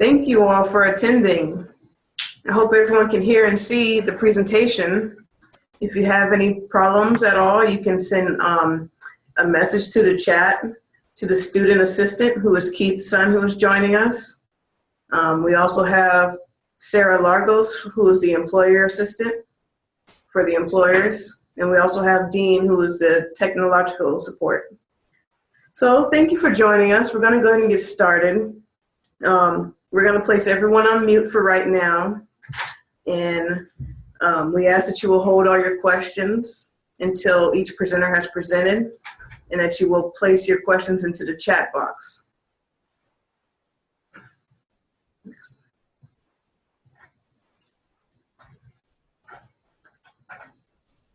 Thank you all for attending. I hope everyone can hear and see the presentation. If you have any problems at all, you can send a message to the chat to the student assistant, who is Keith's son, who is joining us. We also have Sarah Largos, who is the employer assistant for the employers. And we also have Dean, who is the technological support. So thank you for joining us. We're going to go ahead and get started. We're going to place everyone on mute for right now. And we ask that you will hold all your questions until each presenter has presented, and that you will place your questions into the chat box.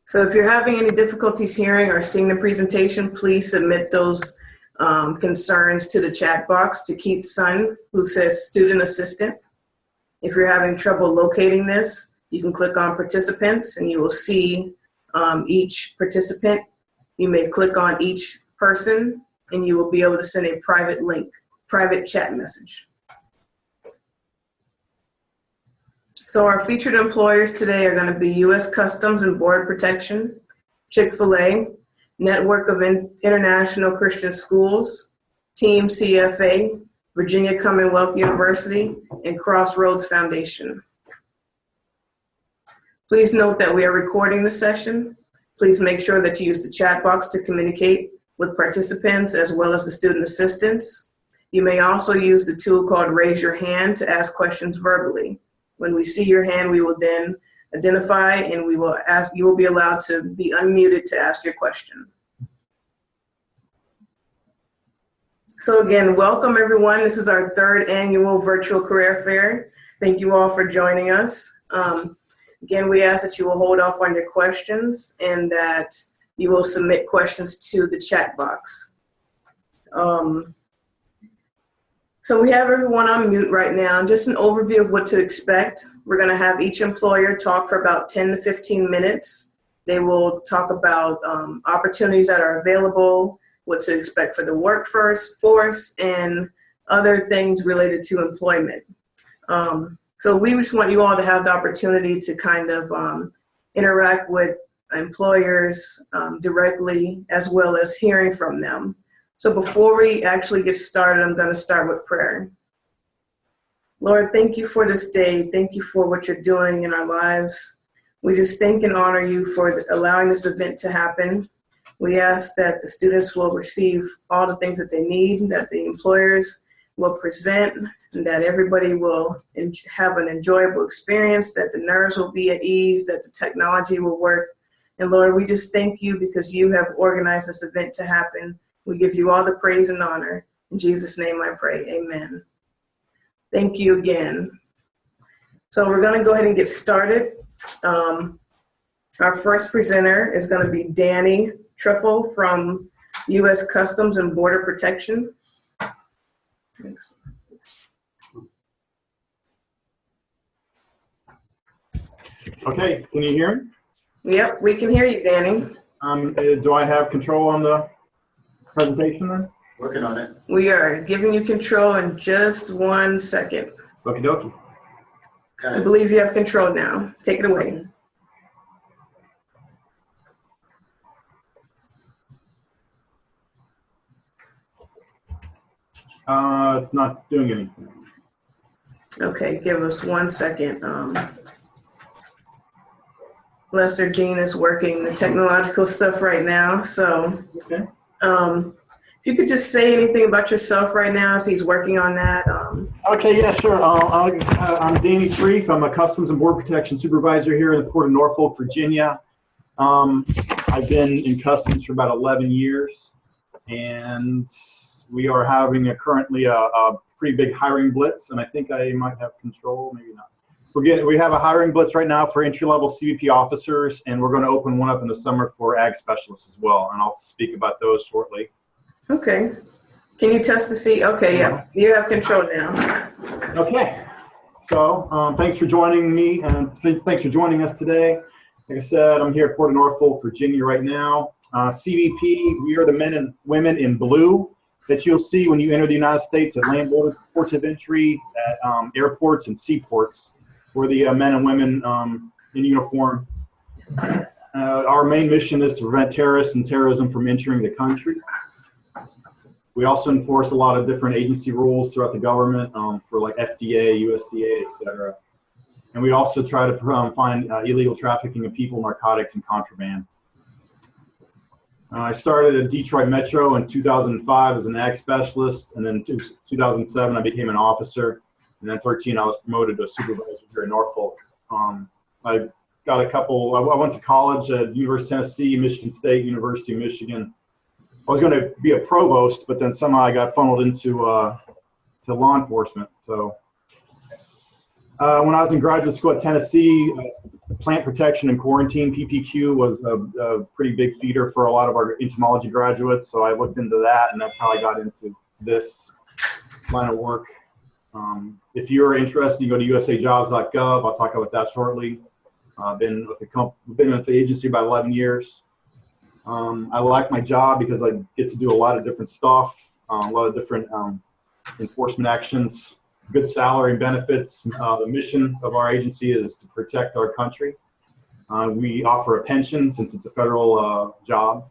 So if you're having any difficulties hearing or seeing the presentation, please submit those concerns to the chat box to Keith's son, who says student assistant. If you're having trouble locating this, you can click on participants and you will see each participant. You may click on each person and you will be able to send a private link, private chat message. So our featured employers today are going to be U.S. Customs and Border Protection, Chick-fil-A, Network of International Christian Schools, Team CFA, Virginia Commonwealth University, and Crossroads Foundation. Please note that we are recording the session. Please make sure that you use the chat box to communicate with participants as well as the student assistants. You may also use the tool called Raise Your Hand to ask questions verbally. When we see your hand, we will then identify and we will ask, you will be allowed to be unmuted to ask your question. So again, welcome everyone. This is our third annual virtual career fair. Thank you all for joining us. Again, we ask that you will hold off on your questions and that you will submit questions to the chat box. So we have everyone on mute right now. Just an overview of what to expect. We're going to have each employer talk for about 10 to 15 minutes. They will talk about opportunities that are available, what to expect for the workforce, and other things related to employment. So we just want you all to have the opportunity to kind of interact with employers directly, as well as hearing from them. So before we actually get started, I'm going to start with prayer. Lord, thank you for this day. Thank you for what you're doing in our lives. We just thank and honor you for allowing this event to happen. We ask that the students will receive all the things that they need, that the employers will present, and that everybody will have an enjoyable experience, that the nerves will be at ease, that the technology will work. And Lord, we just thank you because you have organized this event to happen. We give you all the praise and honor. In Jesus' name I pray, amen. Thank you again. So we're going to go ahead and get started. Our first presenter is going to be Danny Truffle from U.S. Customs and Border Protection. Thanks. Okay, can you hear me? Yep, we can hear you, Danny. Do I have control on the presentation then? Working on it. We are giving you control in just 1 second. Okie dokie. I believe you have control now. Take it away. It's not doing anything. Okay, give us 1 second. Lester Dean is working the technological stuff right now. So Okay. if you could just say anything about yourself right now as he's working on that. Okay, yeah, sure. I'm Danny Freef. I'm a Customs and Border Protection Supervisor here in the Port of Norfolk, Virginia. I've been in Customs for about 11 years, and we are having currently a pretty big hiring blitz, and I think I might have control, maybe not. We have a hiring blitz right now for entry-level CBP officers, and we're going to open one up in the summer for ag specialists as well, and I'll speak about those shortly. Okay. Can you test to see? Okay, yeah, you have control now. Okay. So thanks for joining me, and thanks for joining us today. Like I said, I'm here at Port of Norfolk, Virginia right now. CBP, we are the men and women in blue. that you'll see when you enter the United States at land borders, ports of entry, at airports and seaports, where the men and women in uniform. Our main mission is to prevent terrorists and terrorism from entering the country. We also enforce a lot of different agency rules throughout the government for like FDA, USDA, etc. And we also try to find illegal trafficking of people, narcotics, and contraband. I started at Detroit Metro in 2005 as an ag specialist, and then in 2007 I became an officer, and then 2013 I was promoted to a supervisor here in Norfolk. I got a couple. I went to college at University of Tennessee, Michigan State, University of Michigan. I was going to be a provost, but then somehow I got funneled into to law enforcement. So when I was in graduate school at Tennessee, plant protection and quarantine, PPQ, was a pretty big feeder for a lot of our entomology graduates. So I looked into that, and that's how I got into this line of work. If you're interested, you go to usajobs.gov. I'll talk about that shortly. I've been with the agency about 11 years. I like my job because I get to do a lot of different stuff, a lot of different enforcement actions, good salary and benefits. The mission of our agency is to protect our country. We offer a pension since it's a federal job.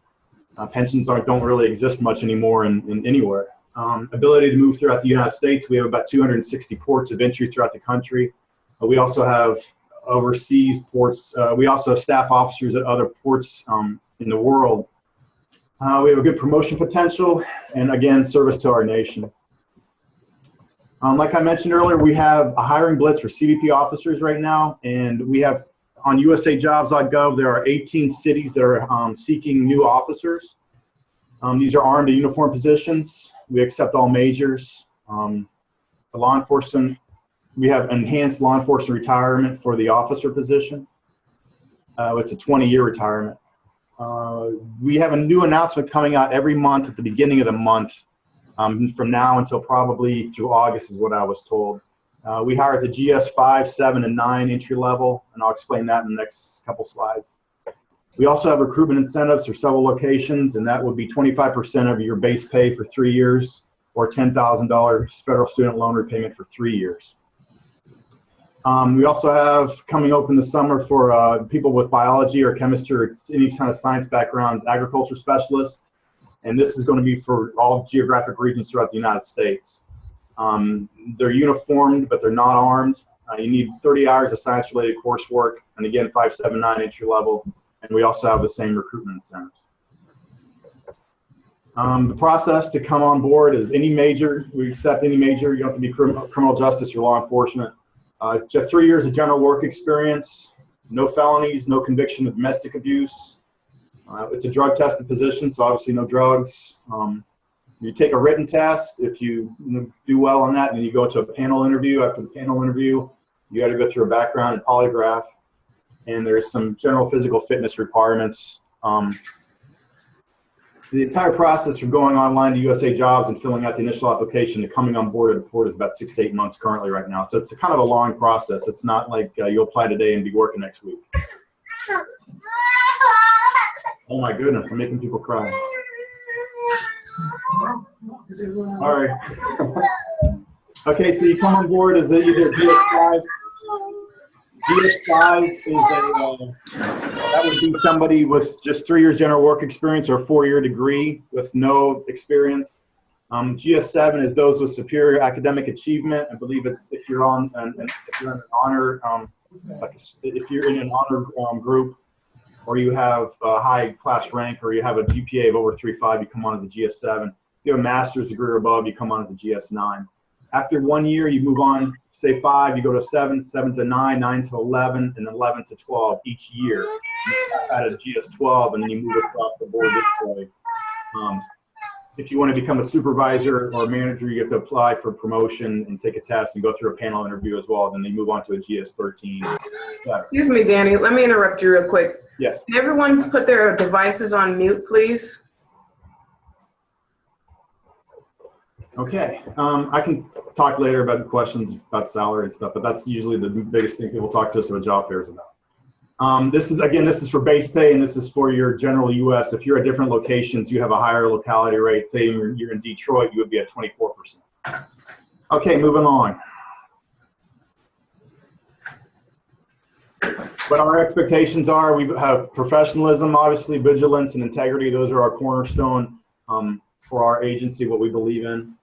Pensions don't really exist much anymore in anywhere. Ability to move throughout the United States. We have about 260 ports of entry throughout the country. We also have overseas ports. We also have staff officers at other ports in the world. We have a good promotion potential, and again, service to our nation. Like I mentioned earlier, we have a hiring blitz for CBP officers right now, and we have on usajobs.gov, there are 18 cities that are seeking new officers. These are armed and uniform positions. We accept all majors. The law enforcement, we have enhanced law enforcement retirement for the officer position. It's a 20-year retirement. We have a new announcement coming out every month at the beginning of the month, from now until probably through August is what I was told. We hire at the GS 5, 7, and 9 entry level, and I'll explain that in the next couple slides. We also have recruitment incentives for several locations, and that would be 25% of your base pay for 3 years, or $10,000 federal student loan repayment for 3 years. We also have coming open this summer for people with biology or chemistry or any kind of science backgrounds, agriculture specialists. And this is going to be for all geographic regions throughout the United States. They're uniformed, but they're not armed. You need 30 hours of science-related coursework, and again, 579 entry level. And we also have the same recruitment incentives. The process to come on board is any major. We accept any major. You don't have to be criminal justice or law enforcement. Just 3 years of general work experience, no felonies, no conviction of domestic abuse. It's a drug-tested position, so obviously no drugs. You take a written test. If you do well on that, then you go to a panel interview. After the panel interview, you got to go through a background and polygraph. And there's some general physical fitness requirements. The entire process from going online to USA Jobs and filling out the initial application to coming on board at a port is about 6 to 8 months currently right now. So it's a kind of a long process. It's not like you apply today and be working next week. Oh my goodness, I'm making people cry. All right. Okay, so you come on board as either GS5. GS5 is that would be somebody with just 3 years general work experience or a 4-year degree with no experience. GS7 is those with superior academic achievement. I believe it's if you're on if you're in an honor if you're in an honor group, or you have a high class rank, or you have a GPA of over 3.5, you come on as a GS7. If you have a master's degree or above, you come on as a GS9. After 1 year, you move on. Say 5, you go to 7, 7 to 9, 9 to 11, and 11 to 12 each year. You start at a GS12, and then you move across the board this way. If you want to become a supervisor or a manager, you have to apply for promotion and take a test and go through a panel interview as well. Then they move on to a GS13. Excuse me, Danny. Let me interrupt you real quick. Yes. Can everyone put their devices on mute, please? Okay. I can talk later about questions about salary and stuff, but that's usually the biggest thing people talk to us about job fairs about. This is for base pay, and this is for your general U.S. If you're at different locations, you have a higher locality rate. Say you're in Detroit, you would be at 24%. Okay, moving on. What our expectations are, we have professionalism, obviously, vigilance, and integrity. Those are our cornerstone for our agency, what we believe in.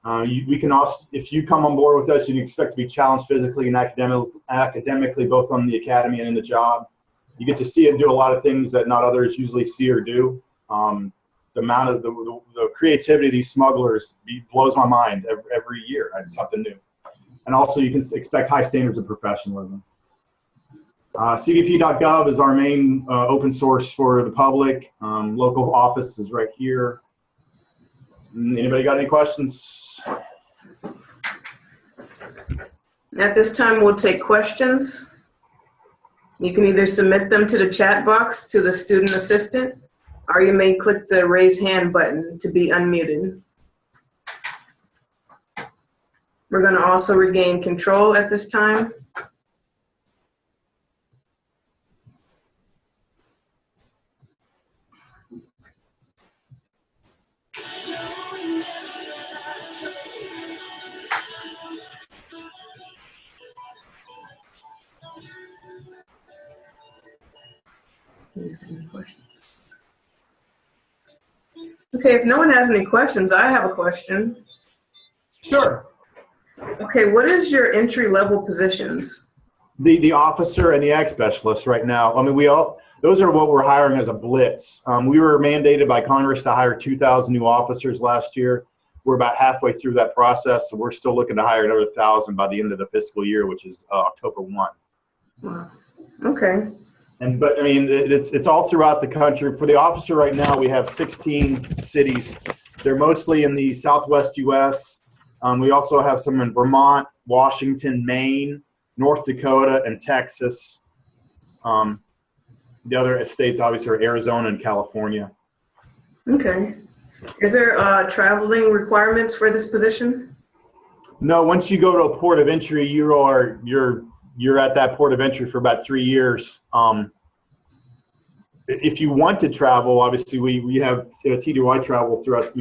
We can also, if you come on board with us, you can expect to be challenged physically and academically, both on the academy and in the job. You get to see and do a lot of things that not others usually see or do. The amount of the creativity of these smugglers blows my mind every year. It's something new. And also, you can expect high standards of professionalism. CBP.gov is our main open source for the public. Local office is right here. Anybody got any questions? At this time, we'll take questions. You can either submit them to the chat box to the student assistant, or you may click the raise hand button to be unmuted. We're going to also regain control at this time. Okay, if no one has any questions, I have a question. Sure. Okay, what is your entry-level positions? The officer and the ag specialist right now. I mean, those are what we're hiring as a blitz. We were mandated by Congress to hire 2,000 new officers last year. We're about halfway through that process, so we're still looking to hire another 1,000 by the end of the fiscal year, which is October 1. Wow. Okay. But I mean, it's all throughout the country. For the officer right now, we have 16 cities. They're mostly in the Southwest U.S. We also have some in Vermont, Washington, Maine, North Dakota, and Texas. The other states obviously are Arizona and California. Okay. Is there traveling requirements for this position? No. Once you go to a port of entry, you're at that port of entry for about 3 years. If you want to travel, obviously we have TDY travel throughout,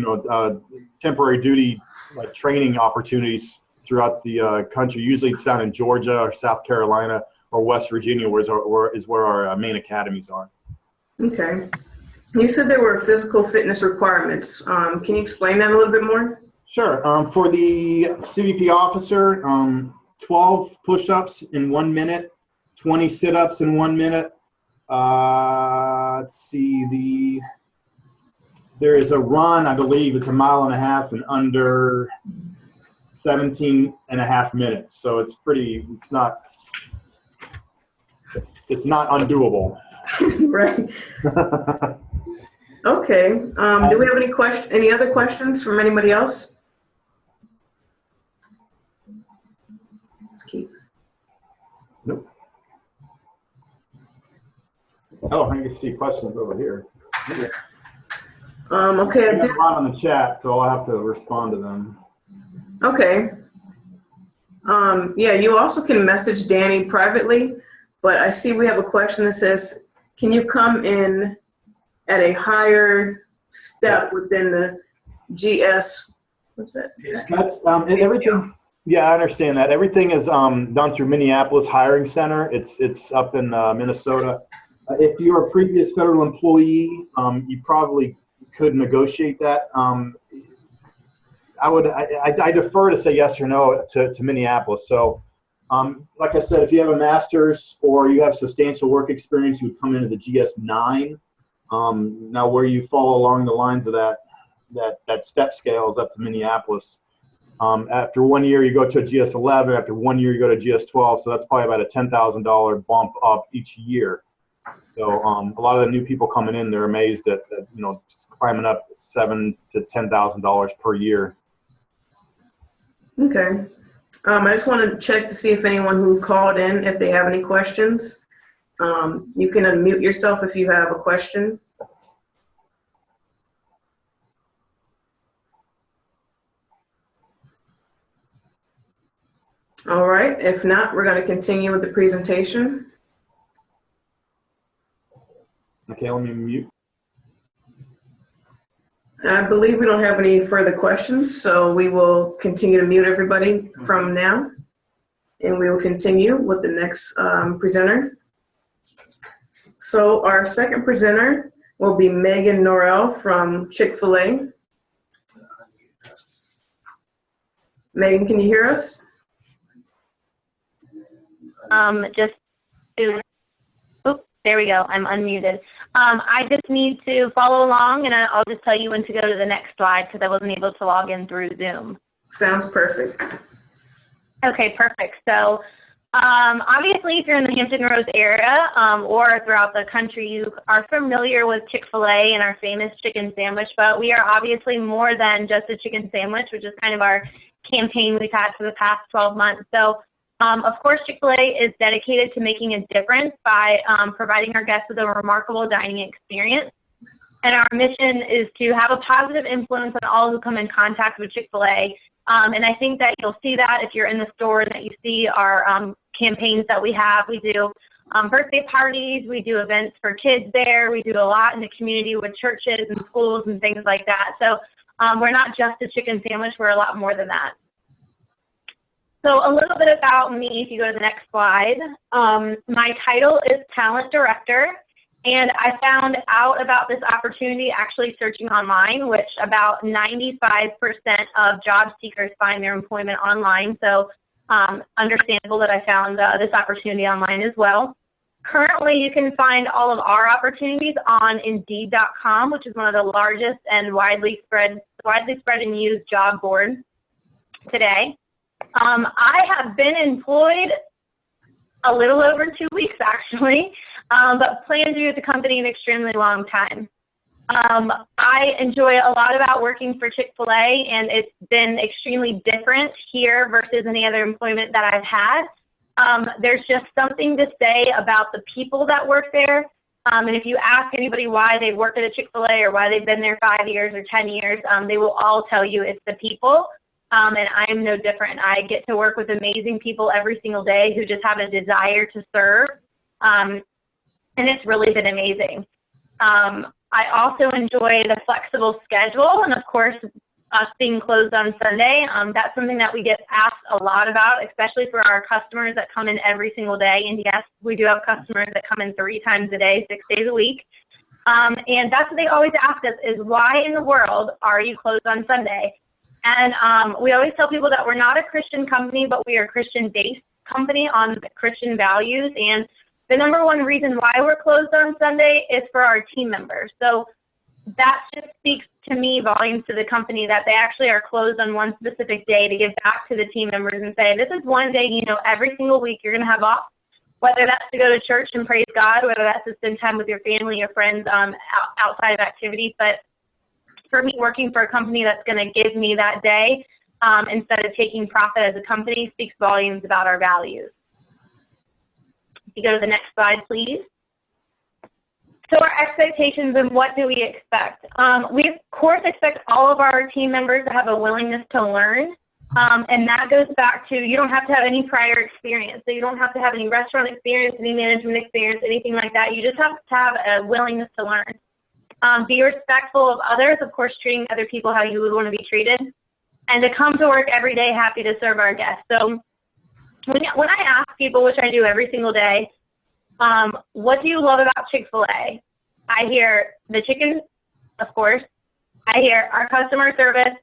temporary duty like training opportunities throughout the country. Usually it's down in Georgia or South Carolina or West Virginia, where our main academies are. Okay. You said there were physical fitness requirements. Can you explain that a little bit more? Sure. For the CBP officer, 12 push-ups in 1 minute, 20 sit-ups in 1 minute. Let's see, there is a run, I believe it's 1.5 miles in under 17 and a half minutes. So it's not undoable. Right. Okay. Do we have any other questions from anybody else? Let's keep. Nope. Oh, I can see questions over here. Okay. I got a lot on the chat, so I'll have to respond to them. Okay. Yeah, you also can message Danny privately, but I see we have a question that says, can you come in at a higher step within the GS? What's that? That's everything. Yeah, I understand that. Everything is done through Minneapolis Hiring Center. It's up in Minnesota. If you're a previous federal employee, you probably could negotiate that. I defer to say yes or no to Minneapolis. So, like I said, if you have a master's or you have substantial work experience, you would come in as a GS-9. Now, where you fall along the lines of that step scale is up to Minneapolis. After 1 year, you go to a GS-11. After 1 year, you go to GS-12. So that's probably about a $10,000 bump up each year. So a lot of the new people coming in, they're amazed at climbing up $7,000 to $10,000 per year. Okay. I just want to check to see if anyone who called in, if they have any questions. You can unmute yourself if you have a question. All right. If not, we're going to continue with the presentation. Okay, let me mute. I believe we don't have any further questions, so we will continue to mute everybody from now. And we will continue with the next presenter. So our second presenter will be Megan Norrell from Chick-fil-A. Megan, can you hear us? There we go. I'm unmuted. I just need to follow along, and I'll just tell you when to go to the next slide because I wasn't able to log in through Zoom. Sounds perfect. Okay, perfect. So obviously, if you're in the Hampton Roads area or throughout the country, you are familiar with Chick-fil-A and our famous chicken sandwich, but we are obviously more than just a chicken sandwich, which is kind of our campaign we've had for the past 12 months. So of course, Chick-fil-A is dedicated to making a difference by providing our guests with a remarkable dining experience. And our mission is to have a positive influence on all who come in contact with Chick-fil-A. And I think that you'll see that if you're in the store and that you see our campaigns that we have. We do birthday parties, we do events for kids there, we do a lot in the community with churches and schools and things like that. So we're not just a chicken sandwich, we're a lot more than that. So a little bit about me, if you go to the next slide. My title is Talent Director, and I found out about this opportunity actually searching online, which about 95% of job seekers find their employment online. So understandable that I found this opportunity online as well. Currently, you can find all of our opportunities on Indeed.com, which is one of the largest and widely spread and used job boards today. I have been employed a little over 2 weeks, actually, but plan to be with the company an extremely long time. I enjoy a lot about working for Chick-fil-A, and it's been extremely different here versus any other employment that I've had. There's just something to say about the people that work there. And if you ask anybody why they work at a Chick-fil-A or why they've been there 5 years or 10 years, they will all tell you it's the people. And I'm no different. I get to work with amazing people every single day who just have a desire to serve. And it's really been amazing. I also enjoy the flexible schedule and, of course, us being closed on Sunday. That's something that we get asked a lot about, especially for our customers that come in every single day. And yes, we do have customers that come in 3 times a day, 6 days a week. And that's what they always ask us is, why in the world are you closed on Sunday? And we always tell people that we're not a Christian company, but we are a Christian-based company on Christian values. And the number one reason why we're closed on Sunday is for our team members. So that just speaks to me volumes to the company that they actually are closed on one specific day to give back to the team members and say, this is one day, every single week you're going to have off, whether that's to go to church and praise God, whether that's to spend time with your family or friends outside of activities. But for me, working for a company that's going to give me that day instead of taking profit as a company speaks volumes about our values. If you go to the next slide, please. So our expectations and what do we expect? We, of course, expect all of our team members to have a willingness to learn. And that goes back to, you don't have to have any prior experience. So you don't have to have any restaurant experience, any management experience, anything like that. You just have to have a willingness to learn. Be respectful of others, of course, treating other people how you would want to be treated, and to come to work every day happy to serve our guests. So when I ask people, which I do every single day, what do you love about Chick-fil-A? I hear the chicken, of course. I hear our customer service,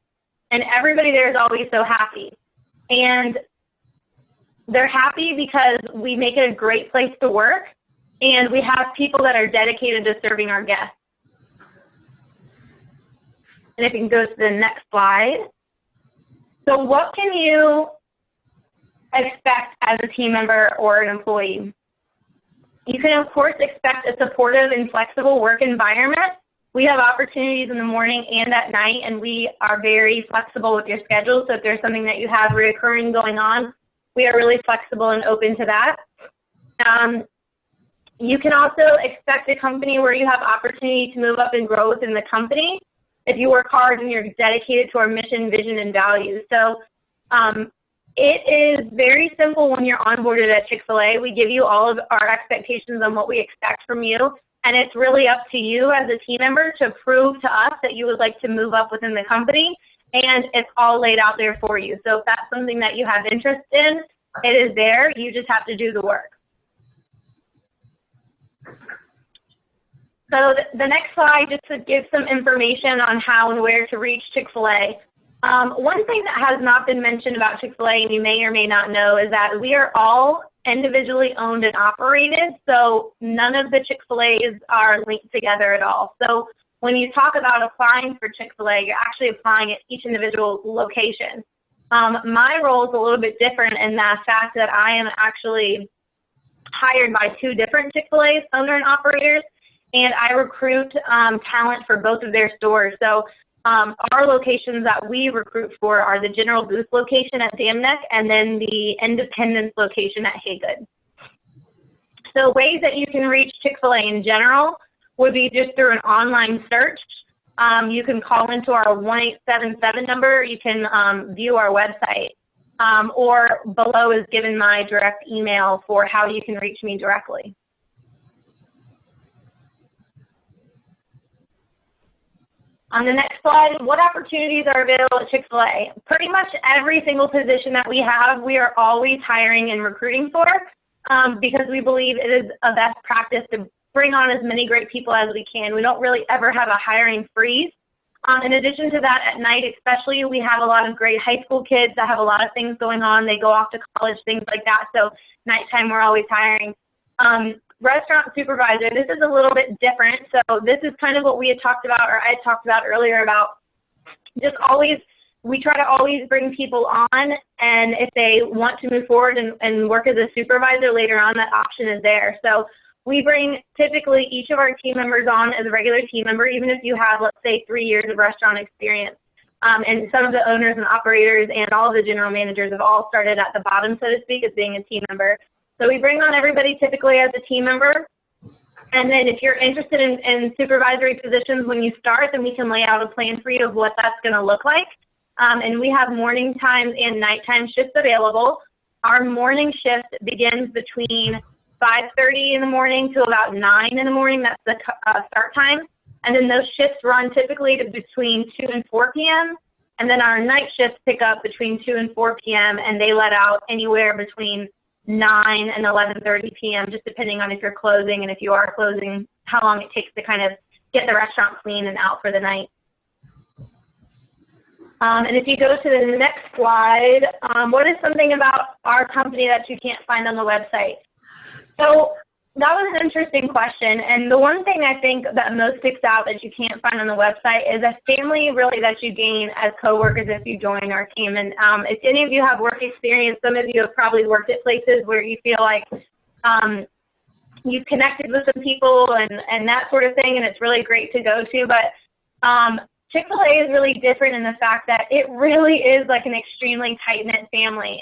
and everybody there is always so happy. And they're happy because we make it a great place to work, and we have people that are dedicated to serving our guests. And if you can go to the next slide. So what can you expect as a team member or an employee? You can, of course, expect a supportive and flexible work environment. We have opportunities in the morning and at night, and we are very flexible with your schedule. So if there's something that you have reoccurring going on, we are really flexible and open to that. You can also expect a company where you have opportunity to move up and grow within the company if you work hard and you're dedicated to our mission, vision, and values. So it is very simple when you're onboarded at Chick-fil-A. We give you all of our expectations on what we expect from you, And it's really up to you as a team member to prove to us that you would like to move up within the company, and it's all laid out there for you. So if that's something that you have interest in, it is there. You just have to do the work. So the next slide, just to give some information on how and where to reach Chick-fil-A. One thing that has not been mentioned about Chick-fil-A, and you may or may not know, is that we are all individually owned and operated, so none of the Chick-fil-A's are linked together at all. So when you talk about applying for Chick-fil-A, you're actually applying at each individual location. My role is a little bit different in the fact that I am actually hired by 2 different Chick-fil-A's owner and operators, and I recruit talent for both of their stores. So our locations that we recruit for are the General Booth location at Dam Neck and then the Independence location at Haygood. So ways that you can reach Chick-fil-A in general would be just through an online search. You can call into our 1877 number. You can view our website. Or below is given my direct email for how you can reach me directly. On the next slide, what opportunities are available at Chick-fil-A? Pretty much every single position that we have, we are always hiring and recruiting for because we believe it is a best practice to bring on as many great people as we can. We don't really ever have a hiring freeze. In addition to that, at night especially, we have a lot of great high school kids that have a lot of things going on. They go off to college, things like that. So nighttime, we're always hiring. Restaurant supervisor, this is a little bit different. So this is kind of what we had talked about, or I had talked about earlier, about just always, we try to always bring people on, and if they want to move forward and work as a supervisor later on, that option is there. So we bring typically each of our team members on as a regular team member, even if you have, let's say, 3 years of restaurant experience. And some of the owners and operators and all of the general managers have all started at the bottom, so to speak, as being a team member. So we bring on everybody typically as a team member. And then if you're interested in supervisory positions when you start, then we can lay out a plan for you of what that's going to look like. And we have morning times and nighttime shifts available. Our morning shift begins between 5:30 in the morning to about 9 in the morning. That's the start time. And then those shifts run typically to between 2 and 4 p.m. And then our night shifts pick up between 2 and 4 p.m. and they let out anywhere between 9 and 11:30 p.m. just depending on if you're closing, and if you are closing, how long it takes to kind of get the restaurant clean and out for the night. And if you go to the next slide, what is something about our company that you can't find on the website? So that was an interesting question, and the one thing I think that most sticks out that you can't find on the website is a family really that you gain as coworkers if you join our team. And if any of you have work experience, some of you have probably worked at places where you feel like you've connected with some people and that sort of thing, and it's really great to go to. But Chick-fil-A is really different in the fact that it really is like an extremely tight-knit family.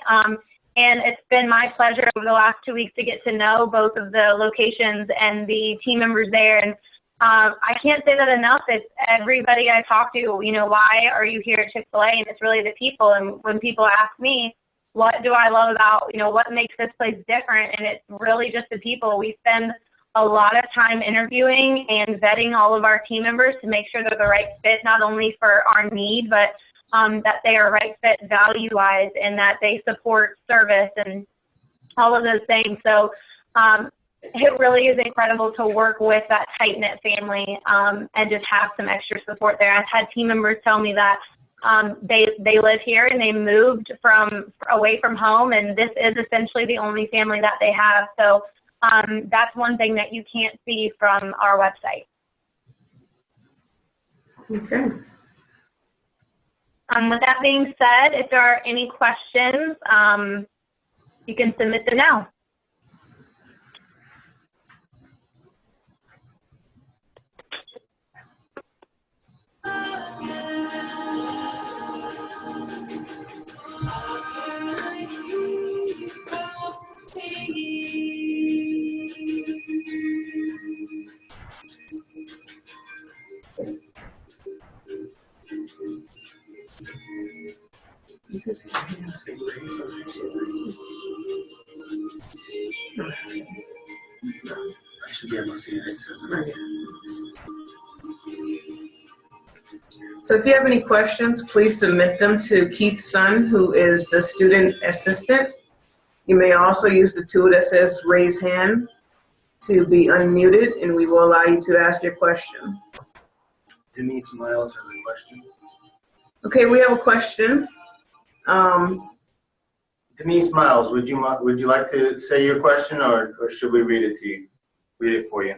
And it's been my pleasure over the last 2 weeks to get to know both of the locations and the team members there. And I can't say that enough. It's everybody I talk to, you know, why are you here at Chick-fil-A? And it's really the people. And when people ask me, what do I love about, you know, what makes this place different? And it's really just the people. We spend a lot of time interviewing and vetting all of our team members to make sure they're the right fit, not only for our need, but that they are right fit value-wise and that they support service and all of those things. So it really is incredible to work with that tight-knit family and just have some extra support there. I've had team members tell me that they live here and they moved away from home, and this is essentially the only family that they have. So that's one thing that you can't see from our website. Okay. With that being said, if there are any questions, you can submit them now. I should be able to see it. It says it right here. So if you have any questions, please submit them to Keith Sun, who is the student assistant. You may also use the tool that says raise hand to be unmuted, and we will allow you to ask your question. Denise Miles has a question. Okay, we have a question. Denise Miles, would you like to say your question, or should we read it to you? Read it for you.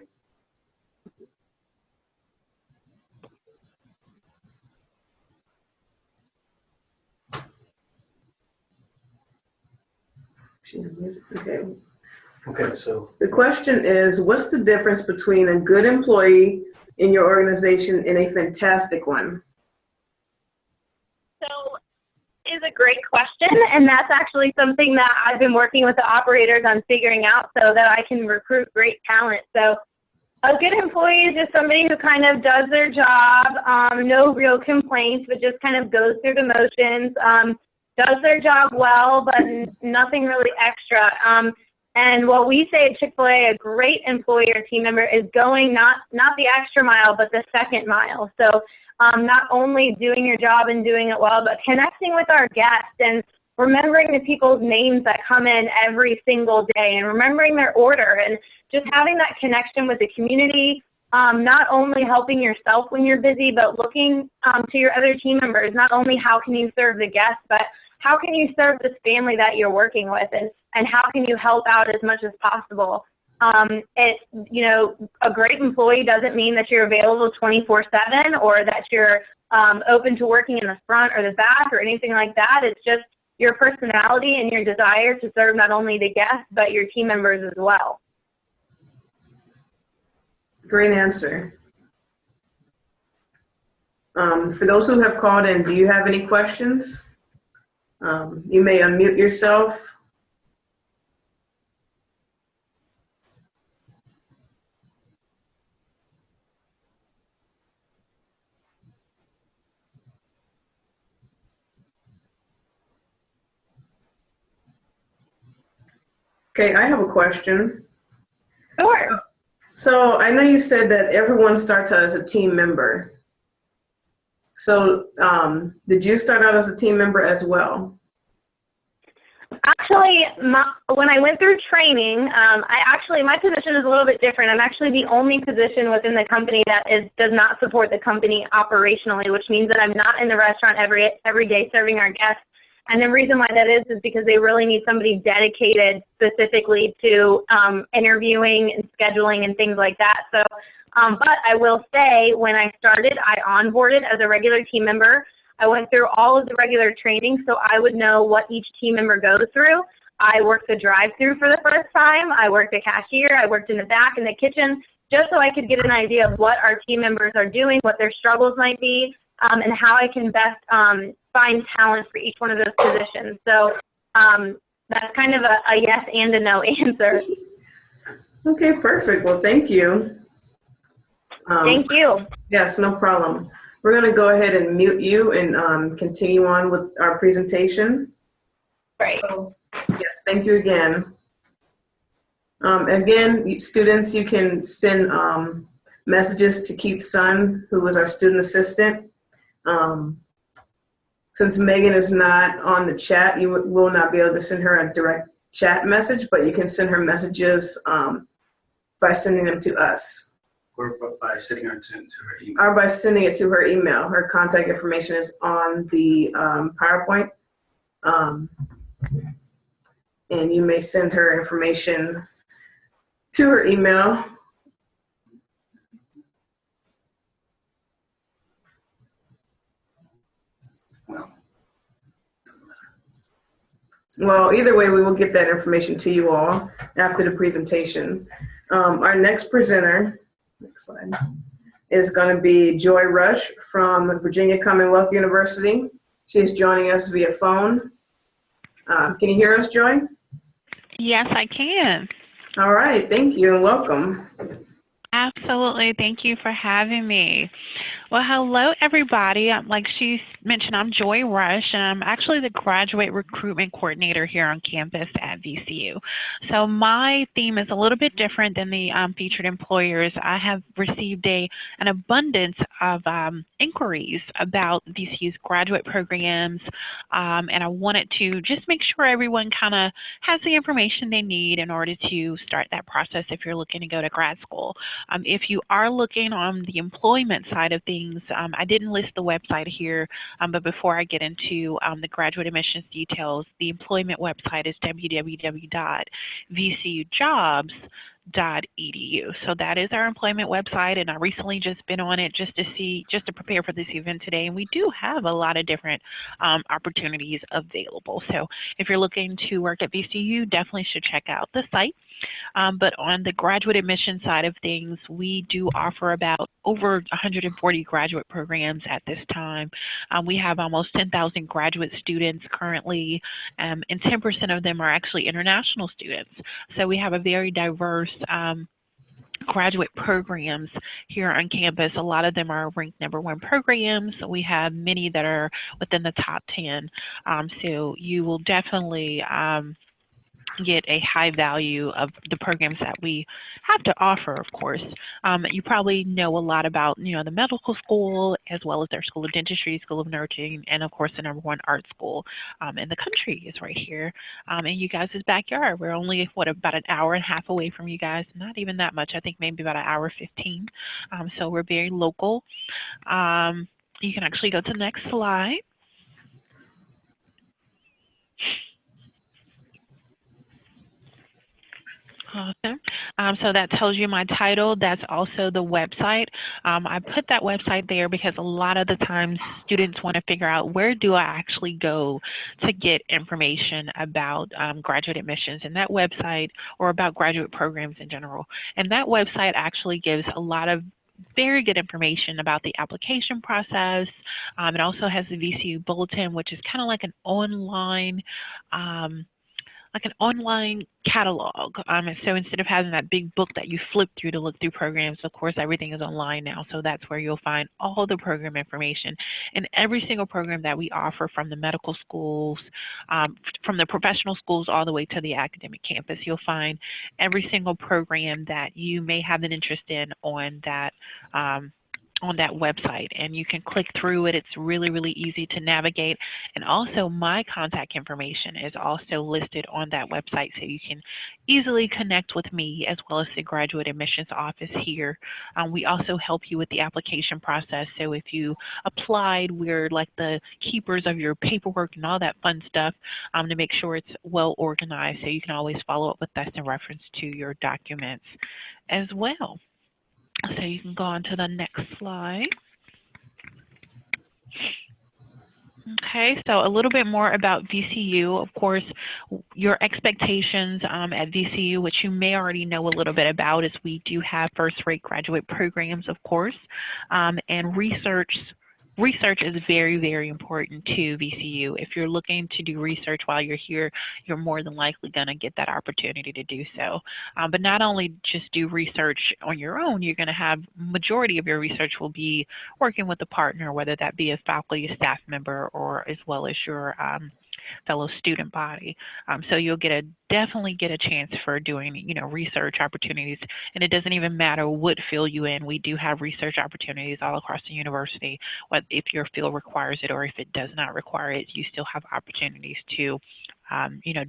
Okay. Okay, so The question is, what's the difference between a good employee in your organization and a fantastic one? So is a great question, and that's actually something that I've been working with the operators on figuring out so that I can recruit great talent. So a good employee is just somebody who kind of does their job, no real complaints, but just kind of goes through the motions, does their job well, but nothing really extra. And what we say at Chick-fil-A, a great employee or team member is going not the extra mile, but the second mile. So not only doing your job and doing it well, but connecting with our guests and remembering the people's names that come in every single day and remembering their order and just having that connection with the community, not only helping yourself when you're busy, but looking to your other team members. Not only how can you serve the guests, but how can you serve this family that you're working with, and how can you help out as much as possible? A great employee doesn't mean that you're available 24/7 or that you're open to working in the front or the back or anything like that. It's just your personality and your desire to serve not only the guests, but your team members as well. Great answer. For those who have called in, do you have any questions? You may unmute yourself. Okay, I have a question. Sure. So I know you said that everyone starts out as a team member. So did you start out as a team member as well? Actually, when I went through training, my position is a little bit different. I'm actually the only position within the company that does not support the company operationally, which means that I'm not in the restaurant every day serving our guests. And the reason why that is because they really need somebody dedicated specifically to interviewing and scheduling and things like that. So, but I will say, when I started, I onboarded as a regular team member. I went through all of the regular training so I would know what each team member goes through. I worked the drive-through for the first time. I worked the cashier. I worked in the back in the kitchen just so I could get an idea of what our team members are doing, what their struggles might be, and how I can best find talent for each one of those positions. So that's kind of a yes and a no answer. Okay, perfect. Well, thank you. Thank you. Yes, no problem. We're going to go ahead and mute you and continue on with our presentation. Great. So, yes, thank you again. Again, students, you can send messages to Keith Sun, who is our student assistant. Since Megan is not on the chat, you will not be able to send her a direct chat message, but you can send her messages by sending them to us. or by sending her to her email. Or by sending it to her email. Her contact information is on the PowerPoint. And you may send her information to her email. Well, either way, we will get that information to you all after the presentation. Our next presenter, next slide, is going to be Joy Rush from Virginia Commonwealth University. She is joining us via phone. Can you hear us, Joy? Yes, I can. All right, thank you and welcome. Absolutely. Thank you for having me. Well, hello, everybody. Like she mentioned, I'm Joy Rush, and I'm actually the graduate recruitment coordinator here on campus at VCU. So my theme is a little bit different than the featured employers. I have received an abundance of inquiries about VCU's graduate programs, and I wanted to just make sure everyone kind of has the information they need in order to start that process if you're looking to go to grad school. If you are looking on the employment side of things, I didn't list the website here, but before I get into the graduate admissions details, the employment website is www.vcujobs.edu. So that is our employment website, and I recently just been on it just to prepare for this event today, and we do have a lot of different opportunities available. So if you're looking to work at VCU, definitely should check out the site. But on the graduate admission side of things, we do offer about over 140 graduate programs at this time. We have almost 10,000 graduate students currently, and 10% of them are actually international students. So we have a very diverse graduate programs here on campus. A lot of them are ranked #1 programs. We have many that are within the top 10. So you will definitely get a high value of the programs that we have to offer, of course. You probably know a lot about, the medical school, as well as their School of Dentistry, School of Nursing, and of course the #1 art school in the country is right here in you guys' backyard. We're only, about an hour and a half away from you guys. Not even that much. I think maybe about an hour 15. So we're very local. You can actually go to the next slide. Awesome. So that tells you my title. That's also the website. I put that website there because a lot of the times students want to figure out, where do I actually go to get information about graduate admissions, and that website, or about graduate programs in general. And that website actually gives a lot of very good information about the application process. It also has the VCU Bulletin, which is kind of like an online catalog. So instead of having that big book that you flip through to look through programs, of course, everything is online now. So that's where you'll find all the program information. And every single program that we offer, from the medical schools, from the professional schools, all the way to the academic campus, you'll find every single program that you may have an interest in on that website, and you can click through it. It's really, really easy to navigate. And also, my contact information is also listed on that website, so you can easily connect with me as well as the graduate admissions office here. We also help you with the application process. So if you applied, we're like the keepers of your paperwork and all that fun stuff to make sure it's well organized, so you can always follow up with us in reference to your documents as well. So you can go on to the next slide. Okay, so a little bit more about VCU. Of course, your expectations at VCU, which you may already know a little bit about, is we do have first-rate graduate programs, of course, and research is very, very important to VCU. If you're looking to do research while you're here, you're more than likely going to get that opportunity to do so. But not only just do research on your own, you're going to have, majority of your research will be working with a partner, whether that be a faculty, a staff member, or as well as your fellow student body. So you'll definitely get a chance for doing, research opportunities. And it doesn't even matter what field you're in. We do have research opportunities all across the university. If your field requires it or if it does not require it, you still have opportunities to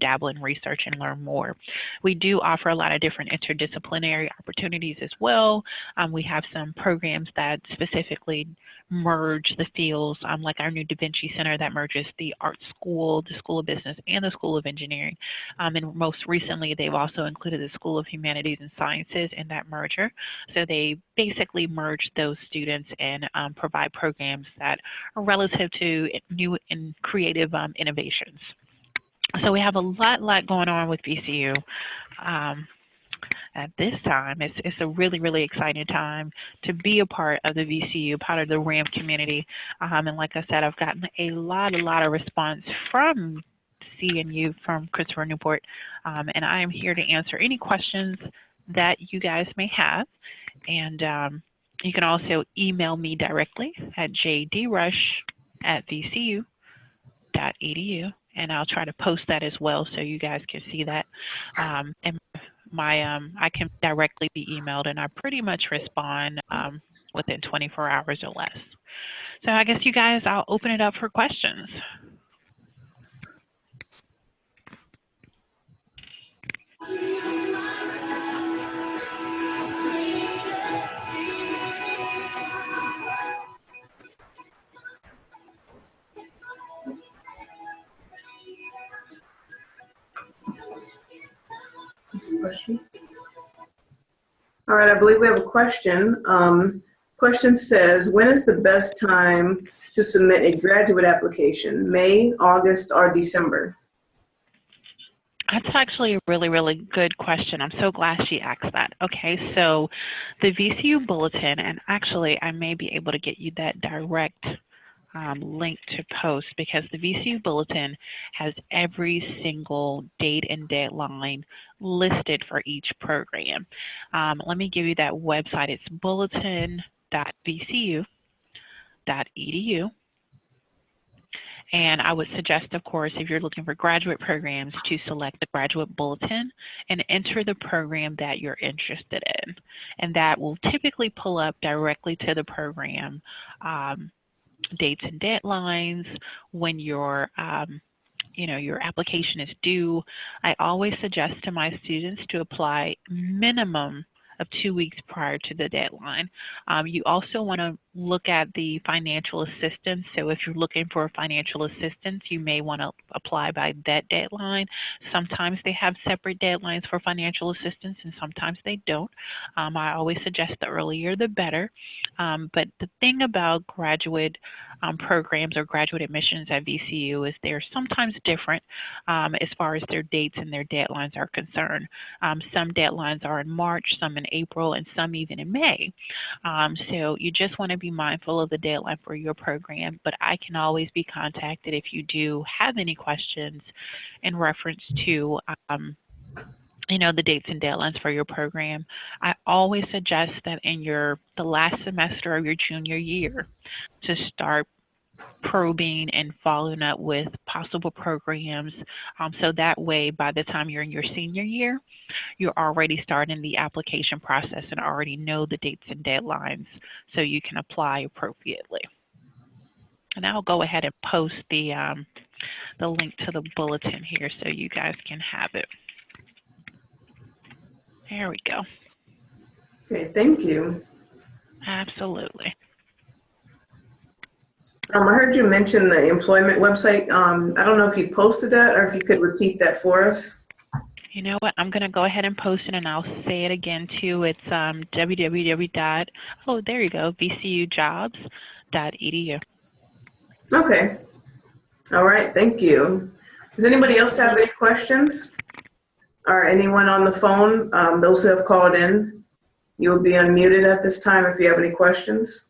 dabble in research and learn more. We do offer a lot of different interdisciplinary opportunities as well. We have some programs that specifically merge the fields, like our new Da Vinci Center that merges the art school, the School of Business, and the School of Engineering. And most recently, they've also included the School of Humanities and Sciences in that merger. So they basically merge those students and provide programs that are relative to new and creative innovations. So we have a lot going on with VCU at this time. It's a really, really exciting time to be a part of the VCU, part of the RAM community. And like I said, I've gotten a lot of response from CNU, from Christopher Newport, and I am here to answer any questions that you guys may have. And You can also email me directly at jdrush@vcu.edu, and I'll try to post that as well so you guys can see that. And I can directly be emailed, and I pretty much respond within 24 hours or less. So I guess you guys, I'll open it up for questions. Question. All right, I believe we have a question. Question says, when is the best time to submit a graduate application? May, August, or December? That's actually a really, really good question. I'm so glad she asked that. Okay, so the VCU Bulletin, and actually I may be able to get you that direct link to post, because the VCU Bulletin has every single date and deadline listed for each program. Let me give you that website. It's bulletin.vcu.edu. And I would suggest, of course, if you're looking for graduate programs, to select the graduate bulletin and enter the program that you're interested in. And that will typically pull up directly to the program dates and deadlines, when your your application is due. I always suggest to my students to apply minimum of 2 weeks prior to the deadline. You also want to look at the financial assistance. So if you're looking for financial assistance, you may want to apply by that deadline. Sometimes they have separate deadlines for financial assistance, and sometimes they don't. I always suggest the earlier the better. But the thing about graduate programs or graduate admissions at VCU is they're sometimes different as far as their dates and their deadlines are concerned. Some deadlines are in March, some in April, and some even in May. So you just want to be mindful of the deadline for your program, but I can always be contacted if you do have any questions in reference to the dates and deadlines for your program. I always suggest that in the last semester of your junior year to start probing and following up with possible programs, so that way by the time you're in your senior year, you're already starting the application process and already know the dates and deadlines so you can apply appropriately. And I'll go ahead and post the link to the bulletin here so you guys can have it. There we go. Okay, thank you. Absolutely. I heard you mention the employment website. I don't know if you posted that or if you could repeat that for us. You know what? I'm going to go ahead and post it, and I'll say it again too. It's vcujobs.edu. Okay. All right, thank you. Does anybody else have any questions? Or anyone on the phone? Those who have called in, you will be unmuted at this time if you have any questions.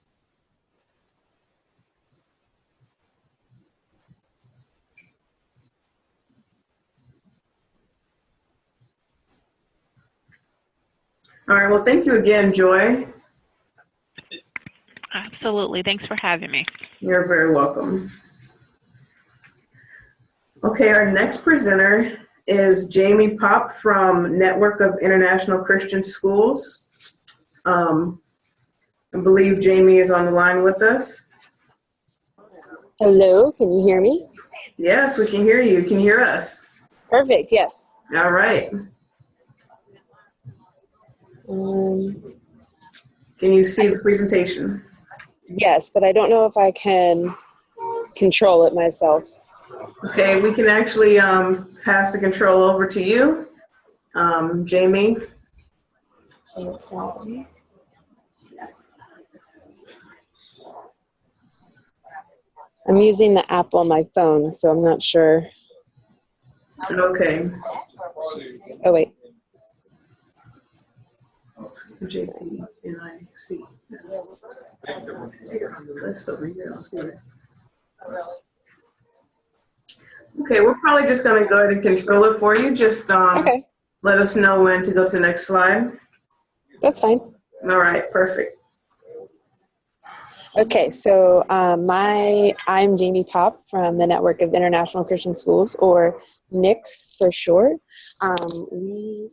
All right, well, thank you again, Joy. Absolutely. Thanks for having me. You're very welcome. Okay, our next presenter is Jamie Pop from Network of International Christian Schools. I believe Jamie is on the line with us. Hello, can you hear me? Yes, we can hear you. Can you hear us? Perfect, yes. All right. Can you see the presentation? Yes, but I don't know if I can control it myself. Okay, we can actually pass the control over to you, Jamie. I'm using the app on my phone, so I'm not sure. Okay. Oh, wait. JPNIC. Yes. See it on the list over here. I'll see it. Okay, we're probably just going to go ahead and control it for you. Just Okay, let us know when to go to the next slide. that's fine. All right, perfect. Okay, so I'm Jamie Pop from the Network of International Christian Schools, or NICS for short. We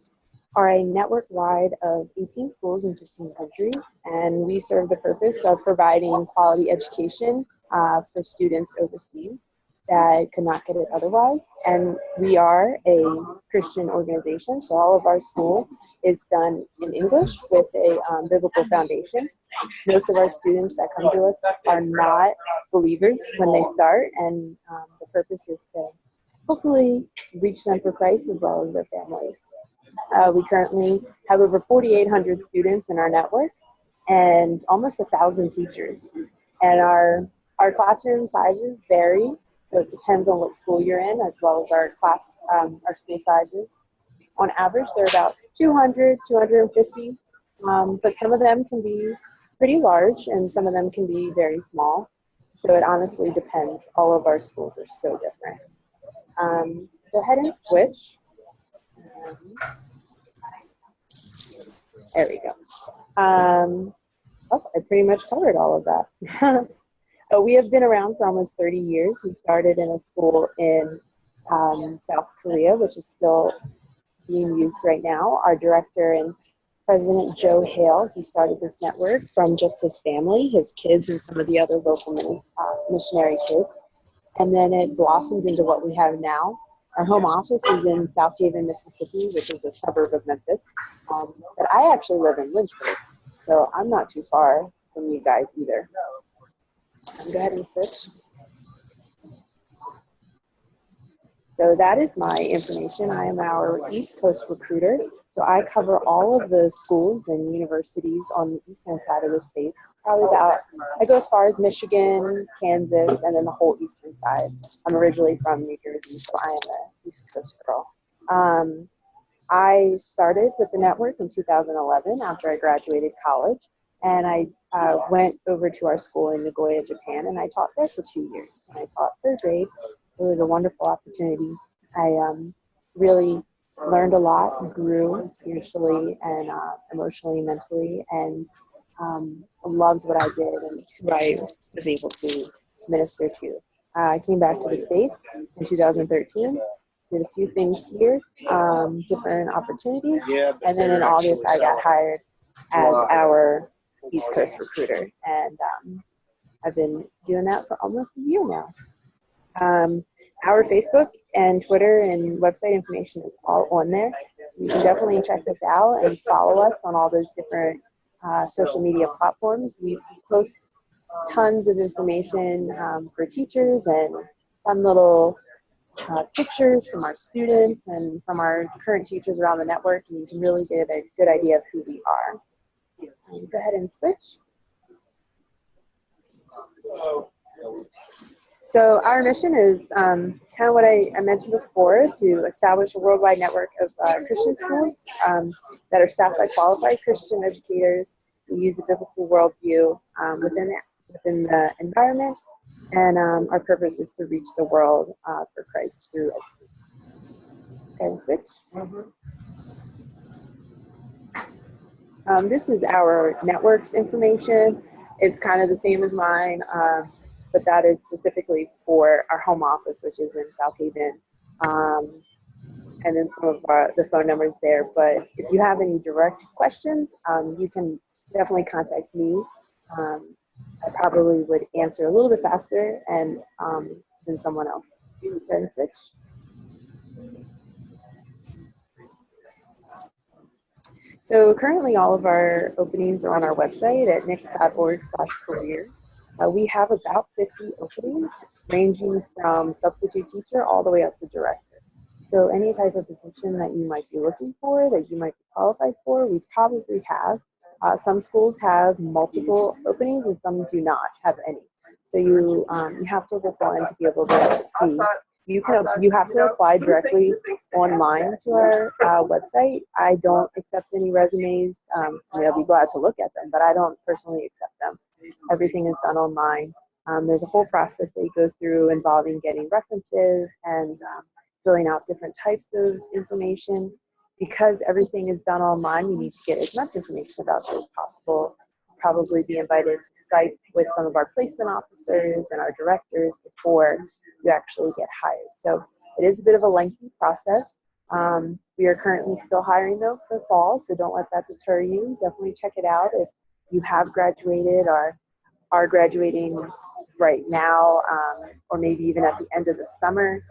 are a network wide of 18 schools in 15 countries, and we serve the purpose of providing quality education for students overseas that could not get it otherwise. And we are a Christian organization, so all of our school is done in English with a biblical foundation. Most of our students that come to us are not believers when they start, and the purpose is to hopefully reach them for Christ as well as their families. We currently have over 4,800 students in our network and almost 1,000 teachers. And our classroom sizes vary, so it depends on what school you're in, as well as our school sizes. On average, they're about 200, 250, but some of them can be pretty large and some of them can be very small. So it honestly depends. All of our schools are so different. Go ahead and switch. There we go. I pretty much covered all of that. We have been around for almost 30 years. We started in a school in South Korea, which is still being used right now. Our director and President Joe Hale, he started this network from just his family, his kids, and some of the other local missionary kids. And then it blossomed into what we have now. Our home office is in South Haven, Mississippi, which is a suburb of Memphis. But I actually live in Lynchburg, so I'm not too far from you guys either. Go ahead and switch. So that is my information. I am our East Coast recruiter. So I cover all of the schools and universities on the eastern side of the state. I go as far as Michigan, Kansas, and then the whole eastern side. I'm originally from New Jersey, so I am an East Coast girl. I started with the network in 2011 after I graduated college. And I went over to our school in Nagoya, Japan, and I taught there for 2 years. And I taught third grade. It was a wonderful opportunity. I really learned a lot, grew spiritually and emotionally, mentally, and loved what I did and who I was able to minister to. I came back to the States in 2013, did a few things here, different opportunities, and then in August I got hired as our East Coast recruiter, and I've been doing that for almost a year now. Our Facebook and Twitter and website information is all on there, so you can definitely check this out and follow us on all those different social media platforms. We post tons of information for teachers and fun little pictures from our students and from our current teachers around the network, and you can really get a good idea of who we are. Go ahead and switch. So our mission is kind of what I mentioned before, to establish a worldwide network of Christian schools that are staffed by qualified Christian educators who use a biblical worldview within the environment. And our purpose is to reach the world for Christ through education. Okay, switch. This is our network's information. It's kind of the same as mine, but that is specifically for our home office, which is in South Haven, and then some of the phone numbers there. But if you have any direct questions, you can definitely contact me. I probably would answer a little bit faster and than someone else. Then switch. So currently all of our openings are on our website at nics.org/career. We have about 50 openings ranging from substitute teacher all the way up to director. So any type of position that you might be looking for, that you might be qualified for, we probably have. Some schools have multiple openings and some do not have any. So you have to look on to be able to see. You have to apply directly online to our website. I don't accept any resumes. I'll be glad to look at them, but I don't personally accept them. Everything is done online. There's a whole process that you go through involving getting references and filling out different types of information. Because everything is done online, you need to get as much information about it as possible probably be invited to Skype with some of our placement officers and our directors before you actually get hired. So it is a bit of a lengthy process. We are currently still hiring though for fall, so don't let that deter you. Definitely check it out if you have graduated or are graduating right now, or maybe even at the end of the summer.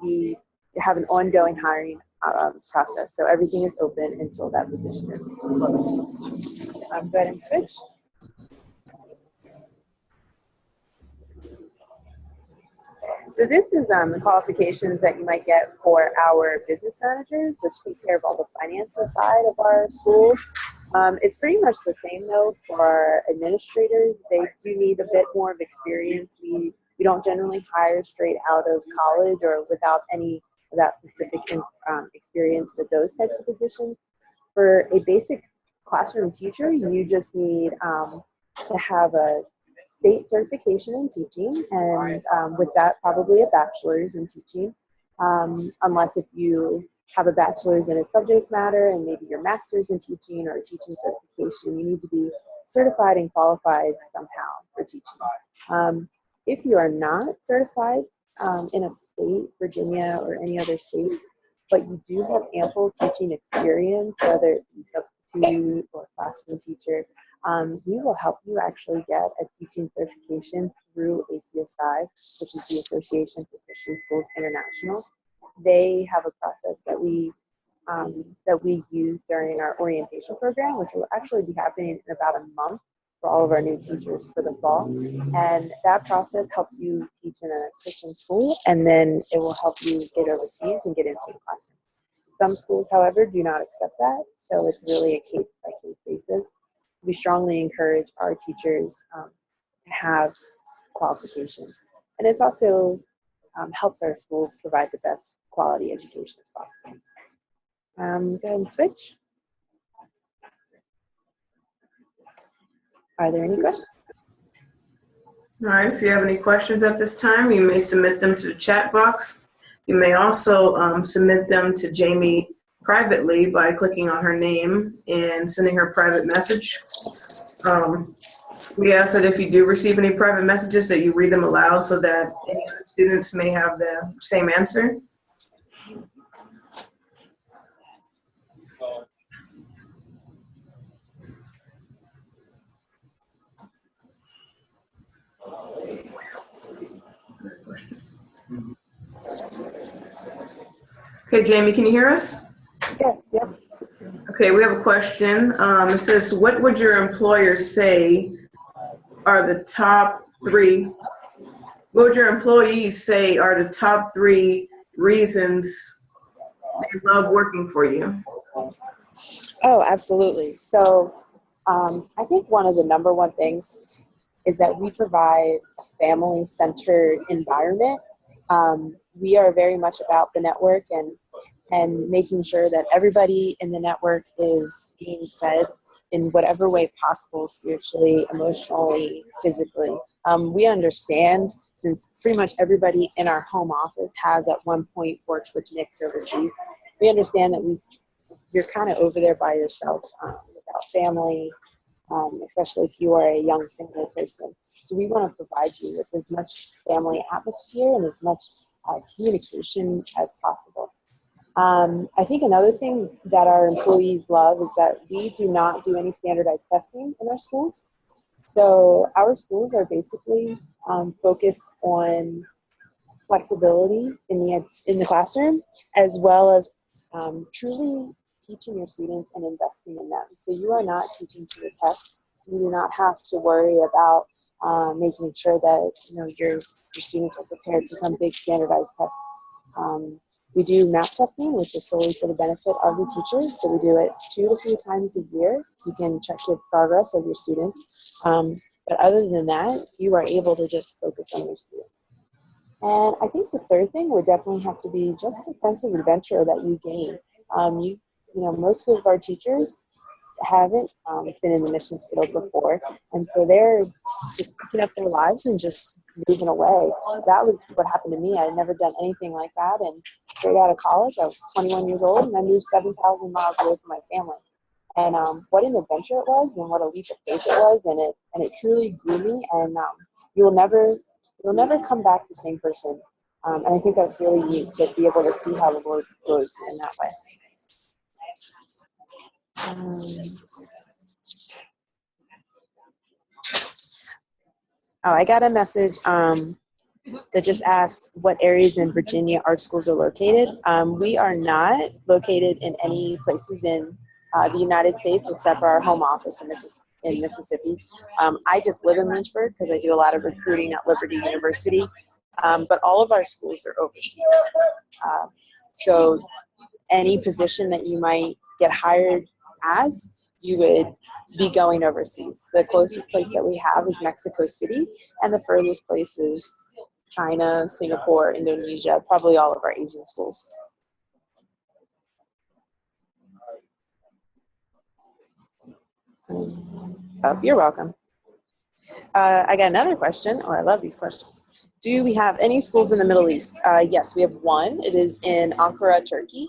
We have an ongoing hiring process, so everything is open until that position is closed. Go ahead and switch. So this is the qualifications that you might get for our business managers, which take care of all the financial side of our schools. It's pretty much the same though for our administrators. They do need a bit more of experience. We don't generally hire straight out of college or without any of that specific experience with those types of positions. For a basic classroom teacher, you just need to have a state certification in teaching, and with that, probably a bachelor's in teaching, unless if you have a bachelor's in a subject matter and maybe your master's in teaching or a teaching certification, you need to be certified and qualified somehow for teaching. If you are not certified in a state, Virginia or any other state, but you do have ample teaching experience, whether it be substitute or classroom teacher, we will help you actually get a teaching certification through ACSI, which is the Association for Christian Schools International. They have a process that we use during our orientation program, which will actually be happening in about a month for all of our new teachers for the fall. And that process helps you teach in a Christian school, and then it will help you get overseas and get into the classroom. Some schools, however, do not accept that, so it's really a case-by-case basis. We strongly encourage our teachers to have qualifications. And it also helps our schools provide the best quality education as possible. Go ahead and switch. Are there any questions? All right, if you have any questions at this time, you may submit them to the chat box. You may also submit them to Jamie privately by clicking on her name and sending her a private message. We ask that if you do receive any private messages that you read them aloud so that any other students may have the same answer. Okay, Jamie, can you hear us? Yes, yep. Okay, we have a question. It says, what would your employers say are the top three? What would your employees say are the top three reasons they love working for you? Oh, absolutely. So I think one of the number one things is that we provide a family-centered environment. We are very much about the network and making sure that everybody in the network is being fed in whatever way possible, spiritually, emotionally, physically. We understand, since pretty much everybody in our home office has at one point worked with Nix overseas, we understand that you're kind of over there by yourself without family, especially if you are a young single person. So we want to provide you with as much family atmosphere and as much communication as possible. I think another thing that our employees love is that we do not do any standardized testing in our schools. So our schools are basically focused on flexibility in the classroom, as well as truly teaching your students and investing in them. So you are not teaching to the test. You do not have to worry about making sure that your students are prepared for some big standardized test. We do map testing, which is solely for the benefit of the teachers. So we do it 2 to 3 times a year. You can check the progress of your students. But other than that, you are able to just focus on your students. And I think the third thing would definitely have to be just the sense of adventure that you gain. Most of our teachers haven't been in the missions field before, and so they're just picking up their lives and just moving away. That was what happened to me. I had never done anything like that, and straight out of college, I was 21 years old, and I moved 7,000 miles away from my family. and what an adventure it was, and what a leap of faith it was, and it truly grew me. And you'll never come back the same person. And I think that's really neat to be able to see how the Lord grows in that way. I got a message that just asked what areas in Virginia art schools are located. We are not located in any places in the United States except for our home office in Mississippi. I just live in Lynchburg because I do a lot of recruiting at Liberty University, but all of our schools are overseas. So any position that you might get hired as, you would be going overseas. The closest place that we have is Mexico City, and the furthest place is China, Singapore, Indonesia, probably all of our Asian schools. Oh, you're welcome. I got another question. Oh, I love these questions. Do we have any schools in the Middle East? Yes, we have one. It is in Ankara, Turkey.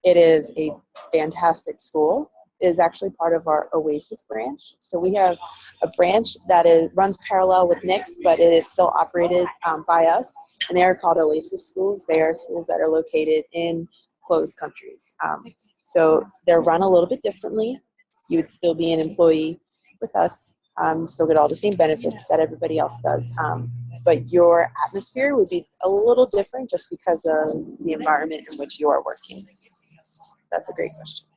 It is a fantastic school. It is actually part of our Oasis branch. So we have a branch that runs parallel with NICS, but it is still operated by us, and they are called Oasis schools. They are schools that are located in closed countries. So they're run a little bit differently. You would still be an employee with us, still get all the same benefits that everybody else does. But your atmosphere would be a little different just because of the environment in which you are working. That's a great question.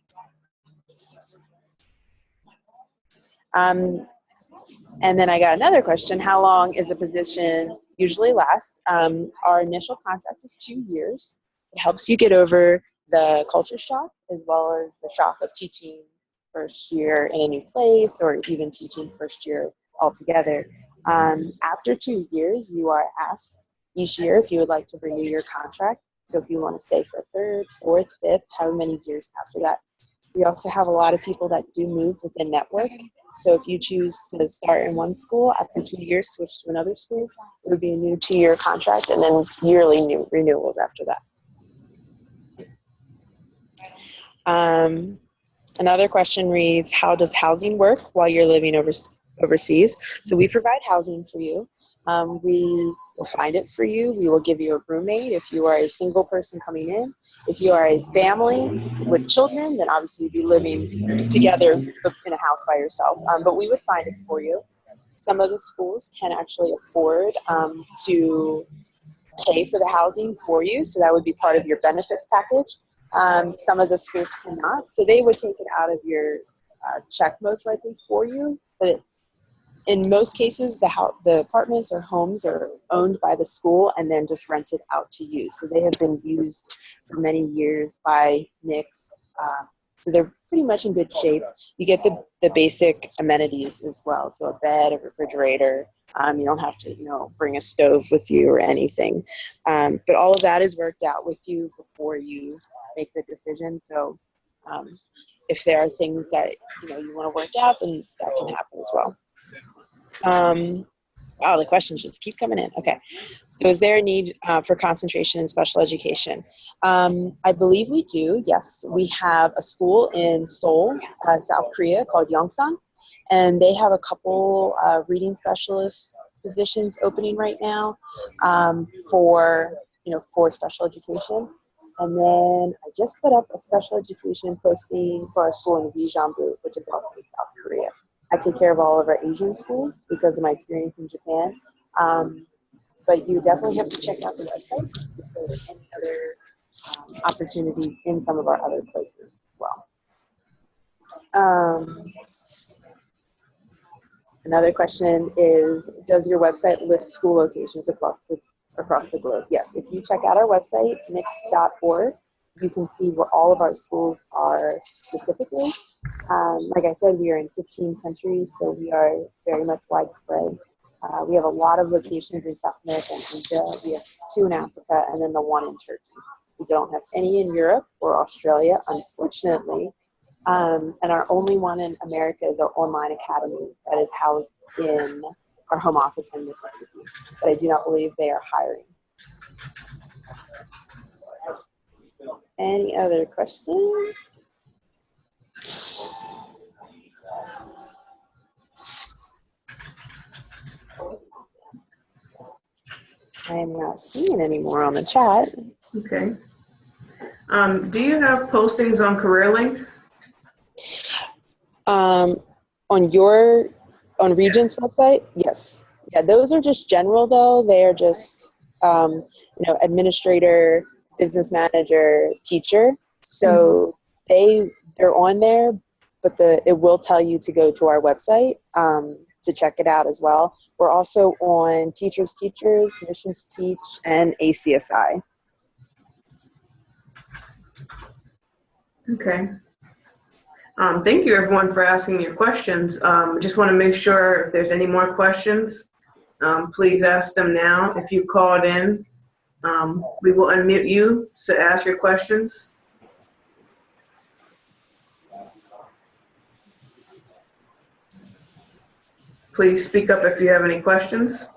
And then I got another question. How long is a position usually last? Our initial contract is 2 years. It helps you get over the culture shock as well as the shock of teaching first year in a new place or even teaching first year altogether. After 2 years, you are asked each year if you would like to renew your contract. So if you want to stay for third, fourth, fifth, however many years after that. We also have a lot of people that do move within network. So if you choose to start in one school, after 2 years, switch to another school, it would be a new 2-year contract and then yearly new renewals after that. Another question reads, how does housing work while you're living overseas? So we provide housing for you. We will find it for you. We will give you a roommate if you are a single person coming in. If you are a family with children, then obviously you'd be living together in a house by yourself. But we would find it for you. Some of the schools can actually afford to pay for the housing for you, so that would be part of your benefits package. Some of the schools cannot, so they would take it out of your check most likely for you. But in most cases, the apartments or homes are owned by the school and then just rented out to you. So they have been used for many years by NICS. So they're pretty much in good shape. You get the basic amenities as well. So a bed, a refrigerator. You don't have to, bring a stove with you or anything. But all of that is worked out with you before you make the decision. So if there are things that, you want to work out, then that can happen as well. Wow, the questions just keep coming in. Okay. So is there a need for concentration in special education? I believe we do, yes. We have a school in Seoul, South Korea called Yongsan, and they have a couple reading specialist positions opening right now for special education. And then I just put up a special education posting for our school in Gyeongju, which is also in South Korea. I take care of all of our Asian schools because of my experience in Japan. But you definitely have to check out the website if there's any other opportunities in some of our other places as well. Another question is, does your website list school locations across the globe? Yes, if you check out our website, nics.org, you can see where all of our schools are specifically. Like I said, we are in 15 countries, so we are very much widespread. We have a lot of locations in South America and Asia. We have 2 in Africa and then the 1 in Turkey. We don't have any in Europe or Australia, unfortunately. And our only one in America is our online academy that is housed in our home office in Mississippi. But I do not believe they are hiring. Any other questions? I am not seeing any more on the chat. Okay. Do you have postings on CareerLink? On Regent's website? Yes. Yeah, those are just general though. They are just, administrator, business manager, teacher. So they're on there, but it will tell you to go to our website to check it out as well. We're also on Teachers Teachers, Missions Teach, and ACSI. Okay. Thank you, everyone, for asking your questions. Just want to make sure if there's any more questions, please ask them now. If you called in, we will unmute you to ask your questions. Please speak up if you have any questions.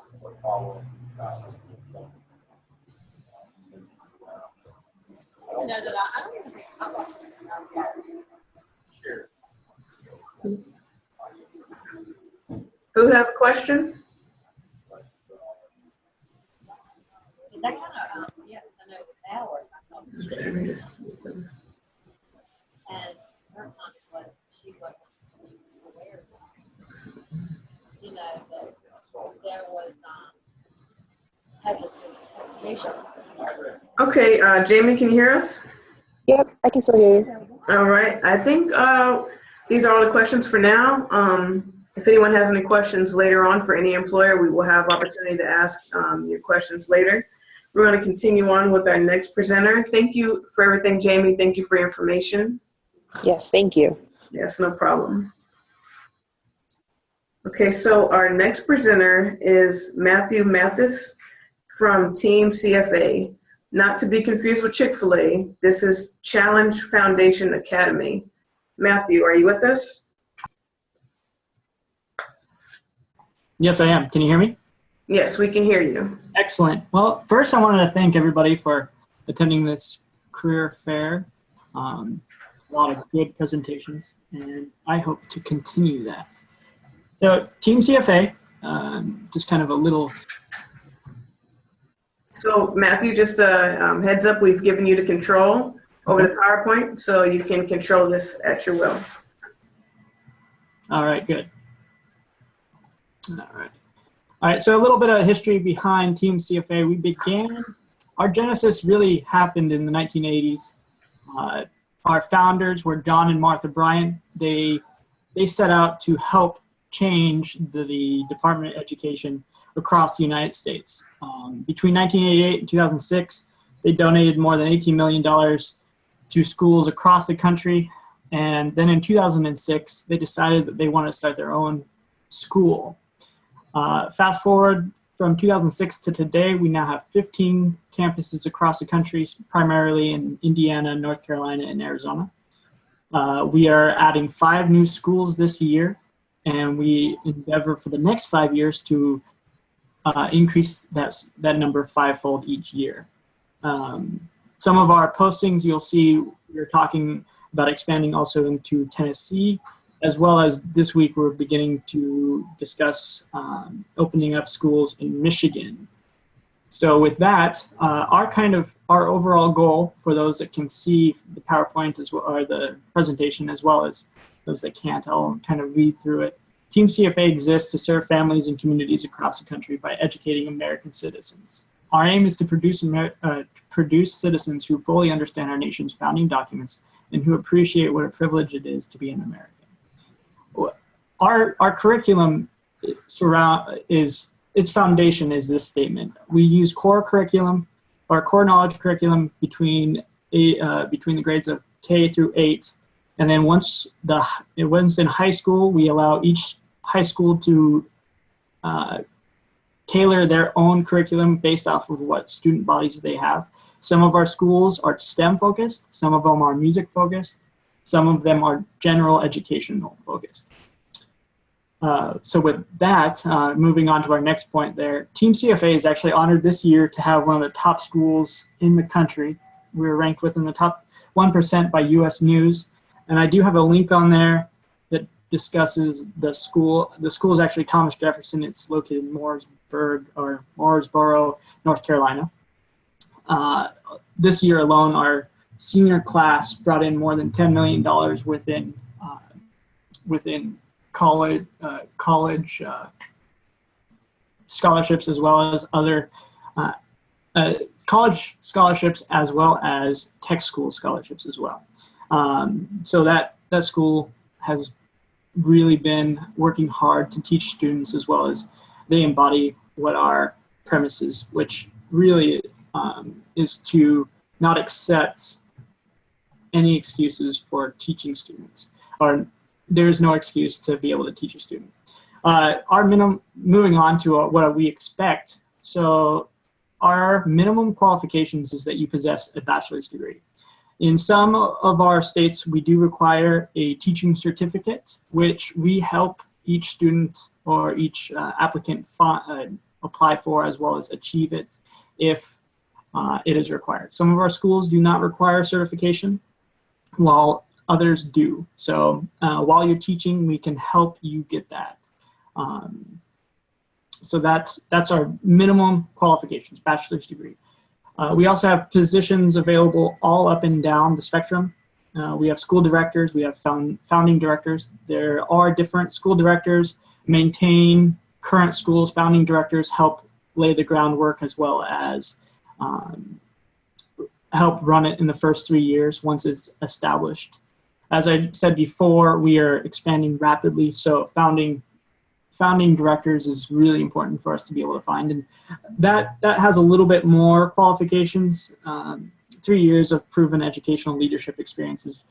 Who has a question? Okay, Jamie, can you hear us? Yep, I can still hear you. All right, I think these are all the questions for now. If anyone has any questions later on for any employer, we will have opportunity to ask your questions later. We're going to continue on with our next presenter. Thank you for everything, Jamie. Thank you for your information. Yes, thank you. Yes, no problem. Okay, so our next presenter is Matthew Mathis from Team CFA. Not to be confused with Chick-fil-A, this is Challenge Foundation Academy. Matthew, are you with us? Yes, I am. Can you hear me? Yes, we can hear you. Excellent. Well, first I wanted to thank everybody for attending this career fair. A lot of good presentations, and I hope to continue that. So Team CFA, just kind of a little... So Matthew, just a heads up, we've given you the control over the PowerPoint, so you can control this at your will. All right, good. All right, so a little bit of history behind Team CFA. Our genesis really happened in the 1980s. Our founders were John and Martha Bryant. They set out to help change the Department of Education across the United States. Between 1988 and 2006, they donated more than $18 million to schools across the country. And then in 2006, they decided that they wanted to start their own school. Fast forward from 2006 to today, we now have 15 campuses across the country, primarily in Indiana, North Carolina, and Arizona. We are adding 5 new schools this year, and we endeavor for the next 5 years to increase that number 5-fold each year. Some of our postings, you'll see we're talking about expanding also into Tennessee, as well as this week we're beginning to discuss opening up schools in Michigan. So with that, our overall goal for those that can see the PowerPoint as well, or the presentation, as well as those that can't, I'll kind of read through it. Team CFA exists to serve families and communities across the country by educating American citizens. Our aim is to produce citizens who fully understand our nation's founding documents and who appreciate what a privilege it is to be an American. Our curriculum its foundation is this statement. We use core curriculum, or core knowledge curriculum between the grades of K through 8, and then once in high school, we allow each high school to tailor their own curriculum based off of what student bodies they have. Some of our schools are STEM focused, some of them are music focused, some of them are general educational focused. So with that, moving on to our next point there, Team CFA is actually honored this year to have one of the top schools in the country. We were ranked within the top 1% by US News. And I do have a link on there that discusses the school. The school is actually Thomas Jefferson. It's located in Mooresboro, North Carolina. This year alone, our senior class brought in more than $10 million within college scholarships, as well as other college scholarships, as well as tech school scholarships as well. So that school has really been working hard to teach students, as well as they embody what our premise is, which really is to not accept any excuses for teaching students, or there's no excuse to be able to teach a student. Moving on to what we expect. So our minimum qualifications is that you possess a bachelor's degree. In some of our states, we do require a teaching certificate, which we help each student or each applicant apply for, as well as achieve it if it is required. Some of our schools do not require certification, while others do. So while you're teaching, we can help you get that. So that's our minimum qualifications, bachelor's degree. We also have positions available all up and down the spectrum. We have school directors, we have founding directors. There are different school directors, maintain current schools. Founding directors help lay the groundwork, as well as help run it in the first 3 years once it's established. As I said before, we are expanding rapidly, so founding directors is really important for us to be able to find, and that has a little bit more qualifications. 3 years of proven educational leadership experience is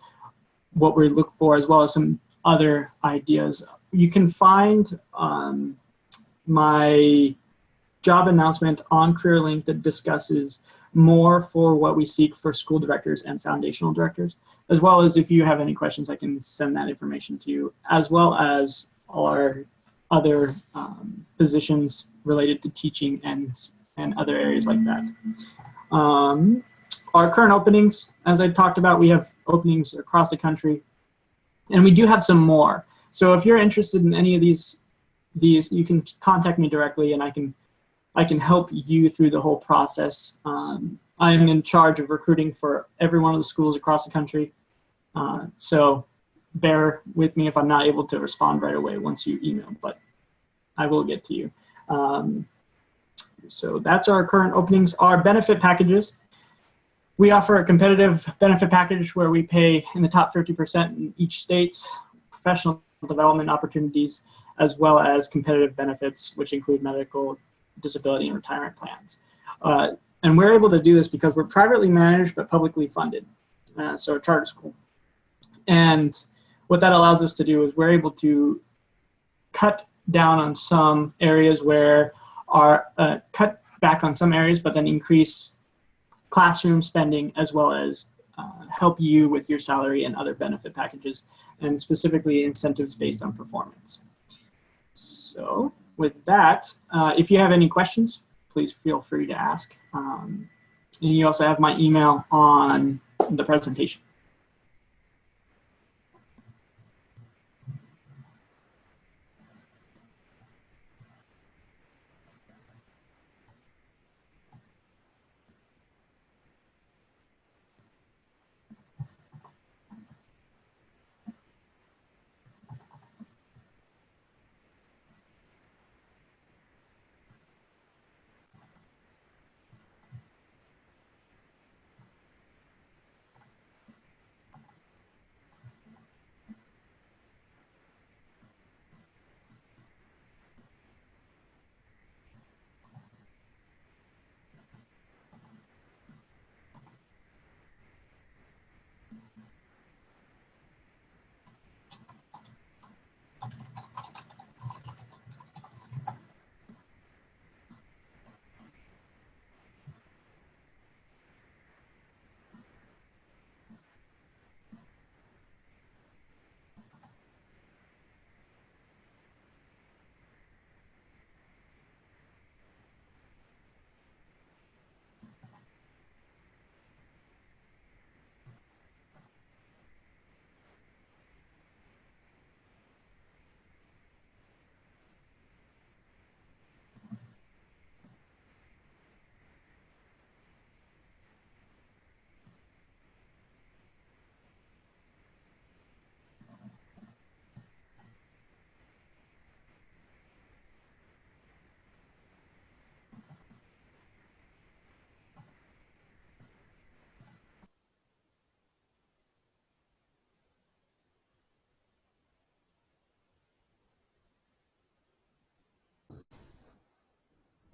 what we look for, as well as some other ideas. You can find my job announcement on CareerLink that discusses more for what we seek for school directors and foundational directors, as well as if you have any questions, I can send that information to you, as well as our other positions related to teaching and other areas like that. Our current openings, as I talked about, we have openings across the country, and we do have some more. So if you're interested in any of these, you can contact me directly, and I can help you through the whole process. I am in charge of recruiting for every one of the schools across the country. So bear with me if I'm not able to respond right away once you email, but I will get to you. So that's our current openings. Our benefit packages. We offer a competitive benefit package where we pay in the top 50% in each state, professional development opportunities, as well as competitive benefits, which include medical, disability, and retirement plans. And we're able to do this because we're privately managed but publicly funded, so a charter school. And what that allows us to do is we're able to cut down on some areas where cut back on some areas, but then increase classroom spending, as well as help you with your salary and other benefit packages, and specifically incentives based on performance. So with that, if you have any questions, please feel free to ask. And you also have my email on the presentation.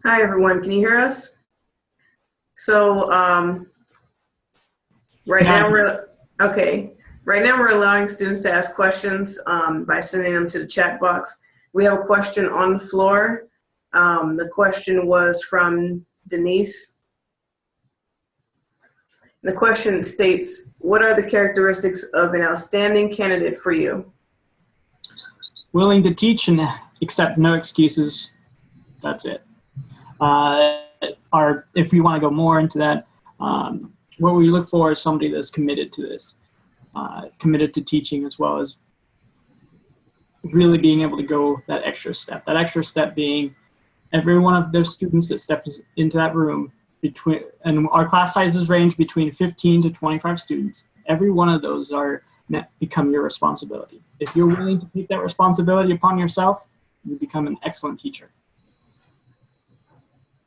Hi, everyone. Can you hear us? So right now we're allowing students to ask questions by sending them to the chat box. We have a question on the floor. The question was from Denise. The question states, what are the characteristics of an outstanding candidate for you? Willing to teach and accept no excuses. That's it. If we want to go more into that, what we look for is somebody that's committed to this, committed to teaching, as well as really being able to go that extra step. That extra step being every one of those students that steps into that room, and our class sizes range between 15 to 25 students. Every one of those become your responsibility. If you're willing to take that responsibility upon yourself, you become an excellent teacher.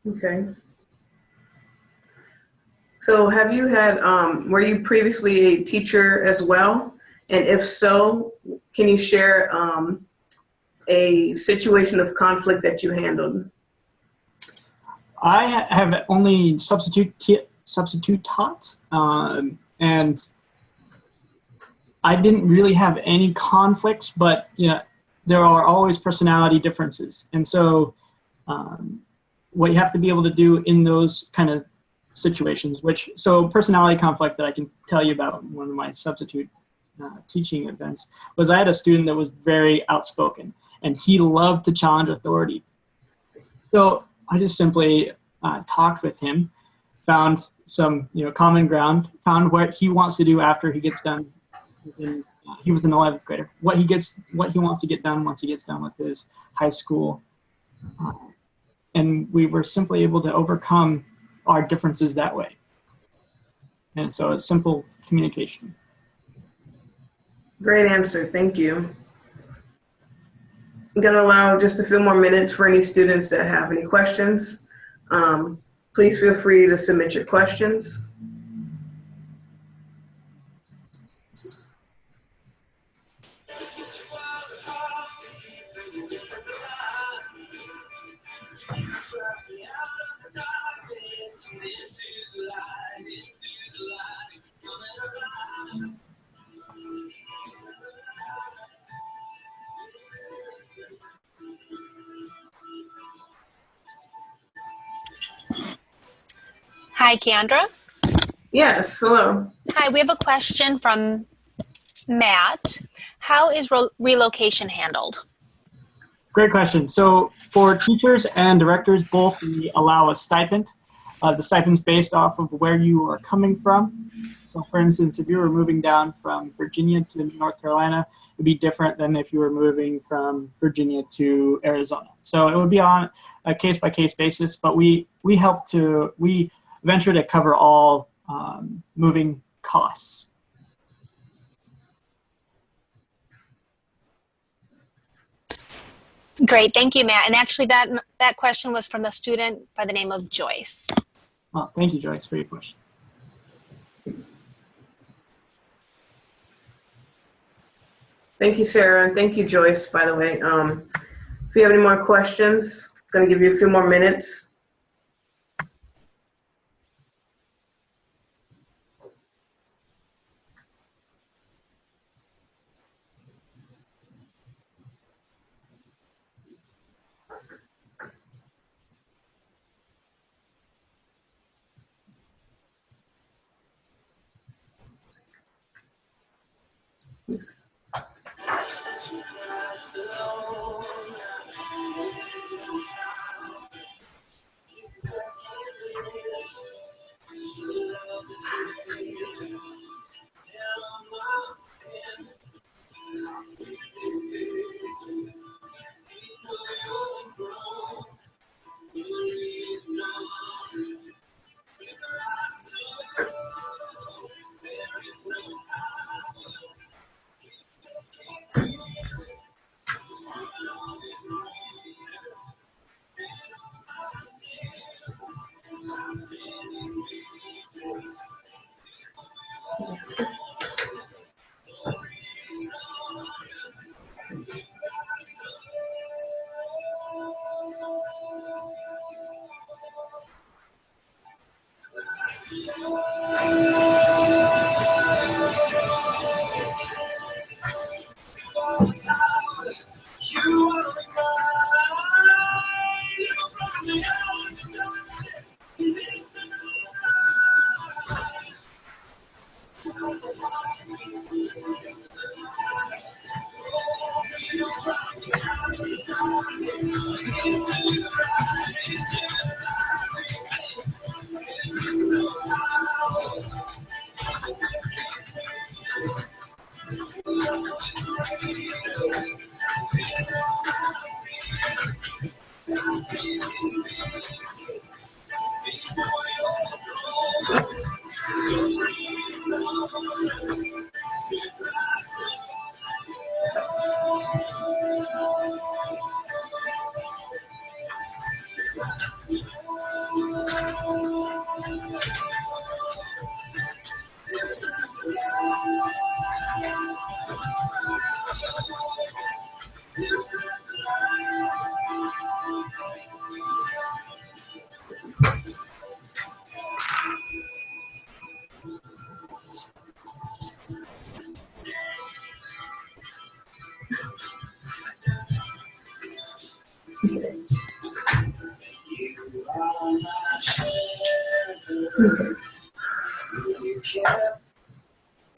Okay. So have you had, were you previously a teacher as well? And if so, can you share a situation of conflict that you handled? I have only substitute taught, and I didn't really have any conflicts, but there are always personality differences. And so what you have to be able to do in those kind of situations, so personality conflict that I can tell you about in one of my substitute teaching events was I had a student that was very outspoken, and he loved to challenge authority. So I just simply talked with him, found some common ground, found what he wants to do after he gets done. He was an 11th grader. What he wants to get done once he gets done with his high school, and we were simply able to overcome our differences that way. And so it's simple communication. Great answer. Thank you. I'm going to allow just a few more minutes for any students that have any questions. Please feel free to submit your questions. Hi, Kendra. Yes, hello. Hi, we have a question from Matt. How is relocation handled? Great question. So for teachers and directors, both we allow a stipend. The stipend's based off of where you are coming from. So for instance, if you were moving down from Virginia to North Carolina, it'd be different than if you were moving from Virginia to Arizona. So it would be on a case-by-case basis, but we venture to cover all moving costs. Great, thank you, Matt. And actually that question was from the student by the name of Joyce. Oh, thank you, Joyce, for your question. Thank you, Sarah, and thank you, Joyce, by the way. If you have any more questions, I'm going to give you a few more minutes.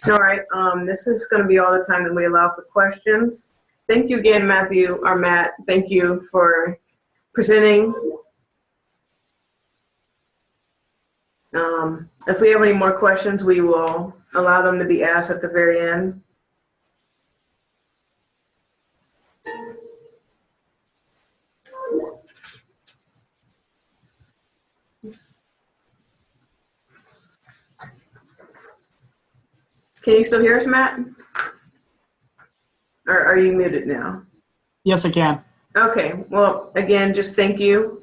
All right, this is going to be all the time that we allow for questions. Thank you again, Matt. Thank you for presenting. If we have any more questions, we will allow them to be asked at the very end. Can you still hear us, Matt? Or are you muted now? Yes, I can. Okay, well, again, just thank you.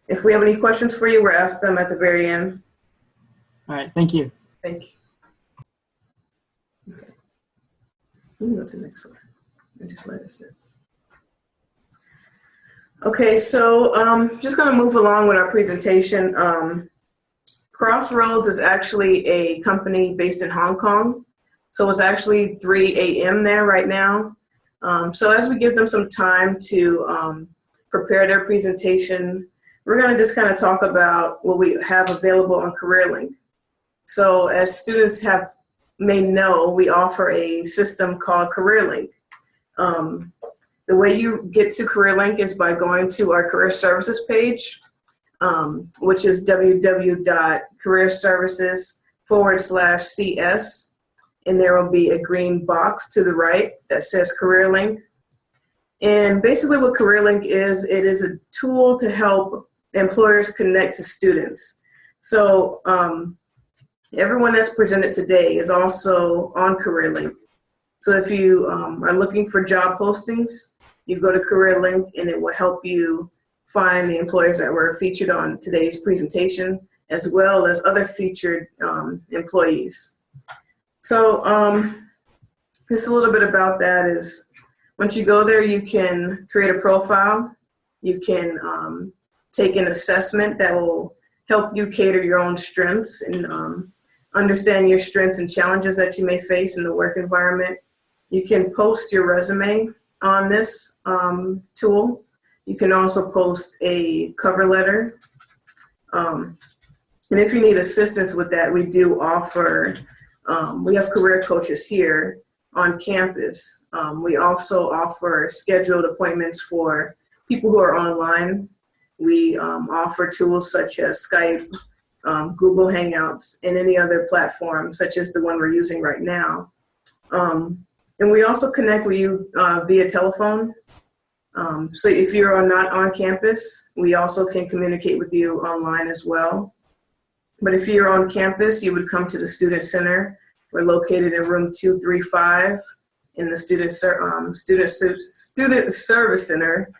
If we have any questions for you, we'll ask them at the very end. All right, thank you. Thank you. Okay. You can go to the next slide and just let us in. Okay, so just going to move along with our presentation. Crossroads is actually a company based in Hong Kong. So it's actually 3 a.m. there right now. So as we give them some time to prepare their presentation, we're going to just kind of talk about what we have available on CareerLink. So as students may know, we offer a system called CareerLink. The way you get to CareerLink is by going to our career services page, which is www.careerservices.com/CS. And there will be a green box to the right that says CareerLink. And basically what CareerLink is, it is a tool to help employers connect to students. So everyone that's presented today is also on CareerLink. So if you are looking for job postings, you go to CareerLink and it will help you find the employers that were featured on today's presentation, as well as other featured employees. So just a little bit about that is once you go there, you can create a profile. You can take an assessment that will help you cater your own strengths and understand your strengths and challenges that you may face in the work environment. You can post your resume on this tool. You can also post a cover letter. And if you need assistance with that, we do offer we have career coaches here on campus. We also offer scheduled appointments for people who are online. We offer tools such as Skype, Google Hangouts, and any other platform such as the one we're using right now. And we also connect with you via telephone. So if you're not on campus, we also can communicate with you online as well. But if you're on campus, you would come to the Student Center. We're located in room 235 in the Student Service Center.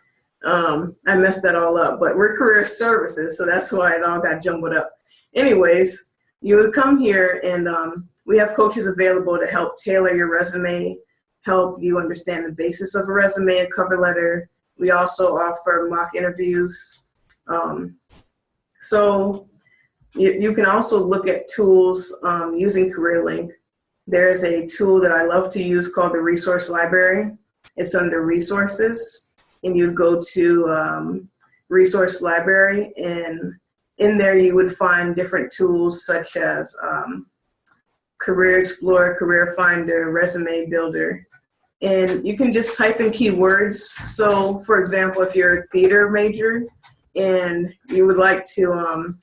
I messed that all up, but we're career services, so that's why it all got jumbled up. Anyways, you would come here and we have coaches available to help tailor your resume, help you understand the basis of a resume and cover letter. We also offer mock interviews. So you can also look at tools using CareerLink. There's a tool that I love to use called the Resource Library. It's under Resources, and you go to Resource Library, and in there you would find different tools such as Career Explorer, Career Finder, Resume Builder. And you can just type in keywords. So for example, if you're a theater major and you would like to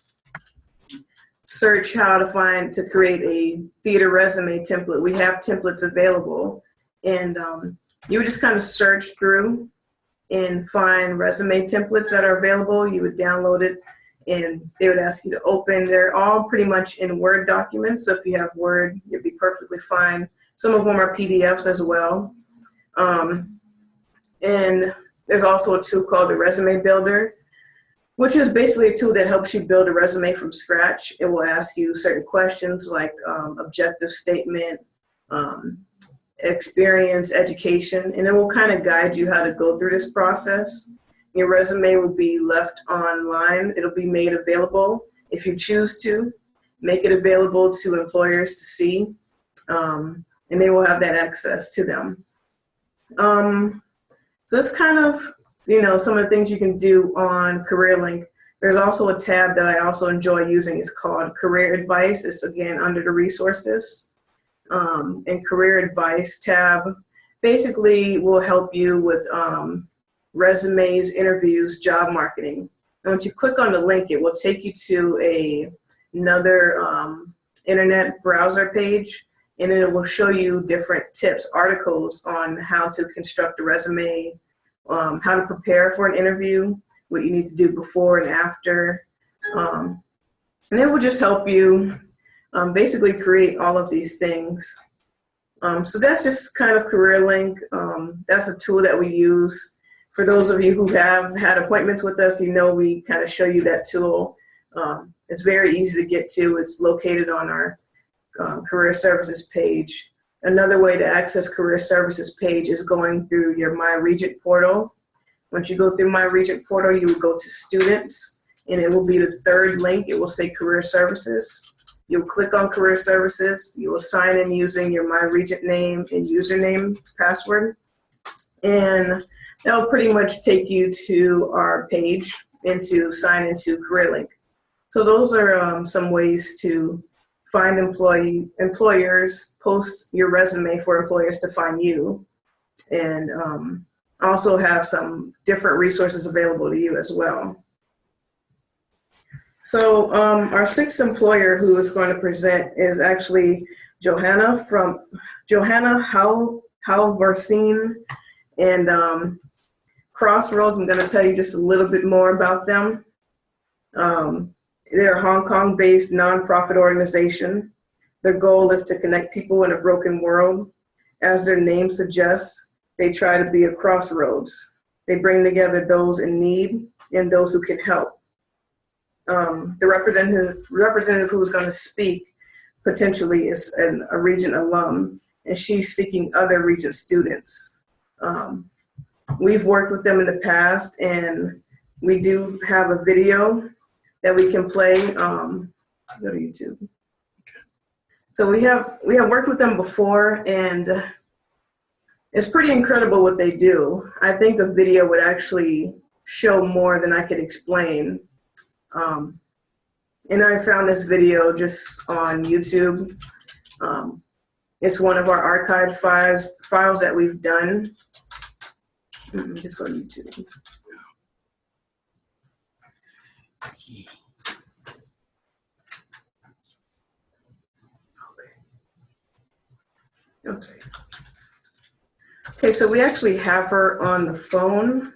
search how to create a theater resume template, we have templates available. And you would just kind of search through and find resume templates that are available. You would download it and they would ask you to open. They're all pretty much in Word documents. So if you have Word, you'll be perfectly fine. Some of them are PDFs as well. And there's also a tool called the Resume Builder, which is basically a tool that helps you build a resume from scratch. It will ask you certain questions like objective statement, experience, education, and it will kind of guide you how to go through this process. Your resume will be left online. It'll be made available if you choose to make it available to employers to see, and they will have that access to them. So that's kind of, some of the things you can do on CareerLink. There's also a tab that I also enjoy using. It's called Career Advice. It's again under the resources. And Career Advice tab basically will help you with resumes, interviews, job marketing. And once you click on the link, it will take you to another internet browser page, and it will show you different tips, articles on how to construct a resume, how to prepare for an interview, what you need to do before and after. And it will just help you basically create all of these things. So that's just kind of CareerLink. That's a tool that we use. For those of you who have had appointments with us, we kind of show you that tool. It's very easy to get to. It's located on our Career Services page. Another way to access Career Services page is going through your My Regent portal. Once you go through My Regent portal, you will go to Students, and it will be the third link. It will say Career Services. You'll click on Career Services. You will sign in using your My Regent name and username password. And that will pretty much take you to our page and to sign into CareerLink. So those are some ways to find employers, post your resume for employers to find you, and also have some different resources available to you as well. So our sixth employer who is going to present is actually Johanna Halvorsen, and Crossroads. I'm going to tell you just a little bit more about them. They're a Hong Kong-based nonprofit organization. Their goal is to connect people in a broken world. As their name suggests, they try to be a crossroads. They bring together those in need and those who can help. The representative who is going to speak potentially is a Regent alum, and she's seeking other Regent students. We've worked with them in the past, and we do have a video that we can play. Go to YouTube. So we have worked with them before, and it's pretty incredible what they do. I think the video would actually show more than I could explain. And I found this video just on YouTube. It's one of our archived files that we've done. Let me just go to YouTube. Okay, so we actually have her on the phone,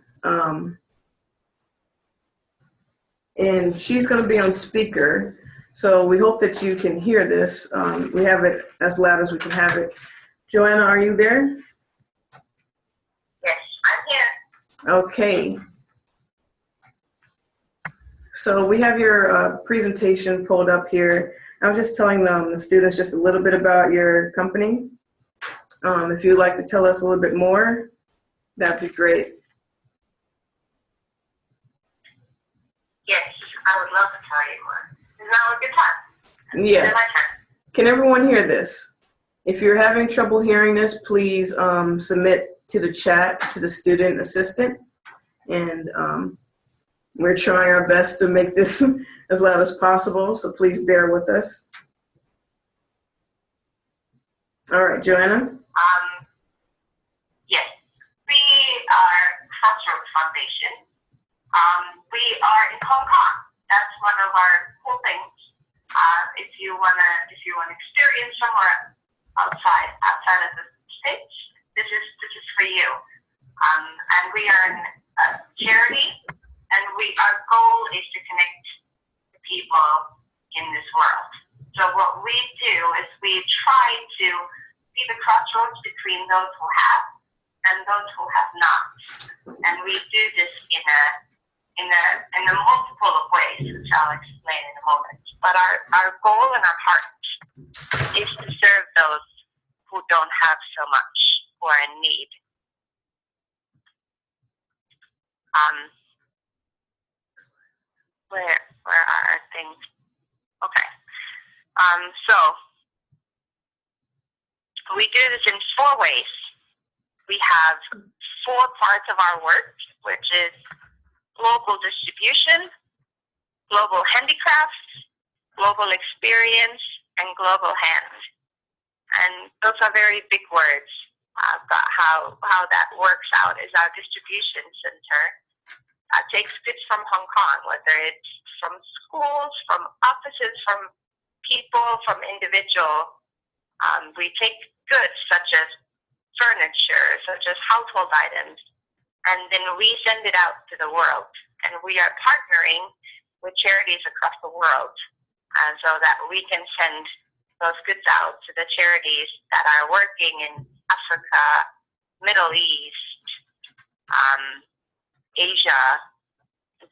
and she's going to be on speaker. So we hope that you can hear this. We have it as loud as we can have it. Joanna, are you there? Yes, I'm here. Okay. So we have your presentation pulled up here. I was just telling the students just a little bit about your company. If you'd like to tell us a little bit more, that'd be great. Yes, I would love to tell you more. Is now a good time? Yes. Can everyone hear this? If you're having trouble hearing this, please submit to the chat to the student assistant. And we're trying our best to make this as loud as possible, so please bear with us. All right, Joanna? Yes, we are Crossroads Foundation. We are in Hong Kong. That's one of our cool things. If you wanna experience somewhere outside of the States, this is for you. And we are a charity, and our goal is to connect the people in this world. So what we do is we try to be the crossroads between those who have and those who have not. And we do this in a multiple of ways, which I'll explain in a moment. But our goal and our heart is to serve those who don't have so much, who are in need. Where are our things? Okay. So we do this in 4 ways. We have 4 parts of our work, which is global distribution, global handicrafts, global experience, and global hand. And those are very big words. But how that works out is our distribution center takes goods from Hong Kong, whether it's from schools, from offices, from people, from individual. We take goods such as furniture, such as household items, and then we send it out to the world. And we are partnering with charities across the world so that we can send those goods out to the charities that are working in Africa, Middle East, Asia,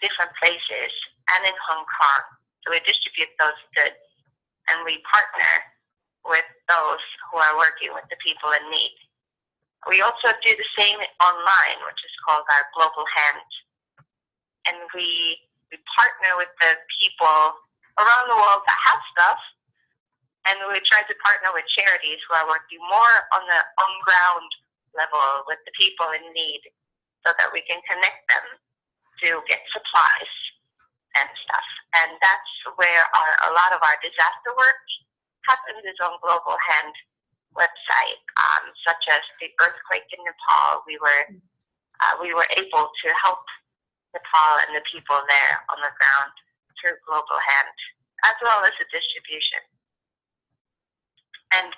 different places, and in Hong Kong. So we distribute those goods, and we partner with those who are working with the people in need. We also do the same online, which is called our Global Hand. And we partner with the people around the world that have stuff, and we try to partner with charities who are working more on the on-ground level with the people in need so that we can connect them to get supplies and stuff. And that's where a lot of our disaster work happens, is on Global Hand website, such as the earthquake in Nepal. We were able to help Nepal and the people there on the ground through Global Hand, as well as the distribution. And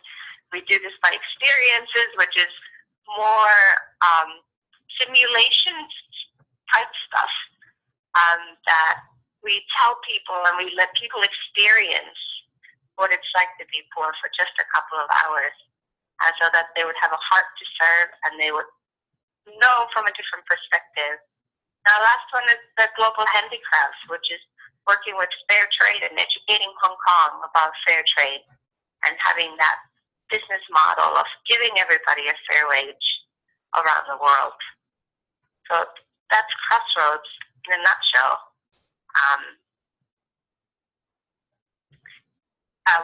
we do this by experiences, which is more simulation type stuff that we tell people, and we let people experience what it's like to be poor for just a couple of hours, so that they would have a heart to serve and they would know from a different perspective. Now, last one is the Global Handicrafts, which is working with fair trade and educating Hong Kong about fair trade and having that business model of giving everybody a fair wage around the world. So that's Crossroads in a nutshell.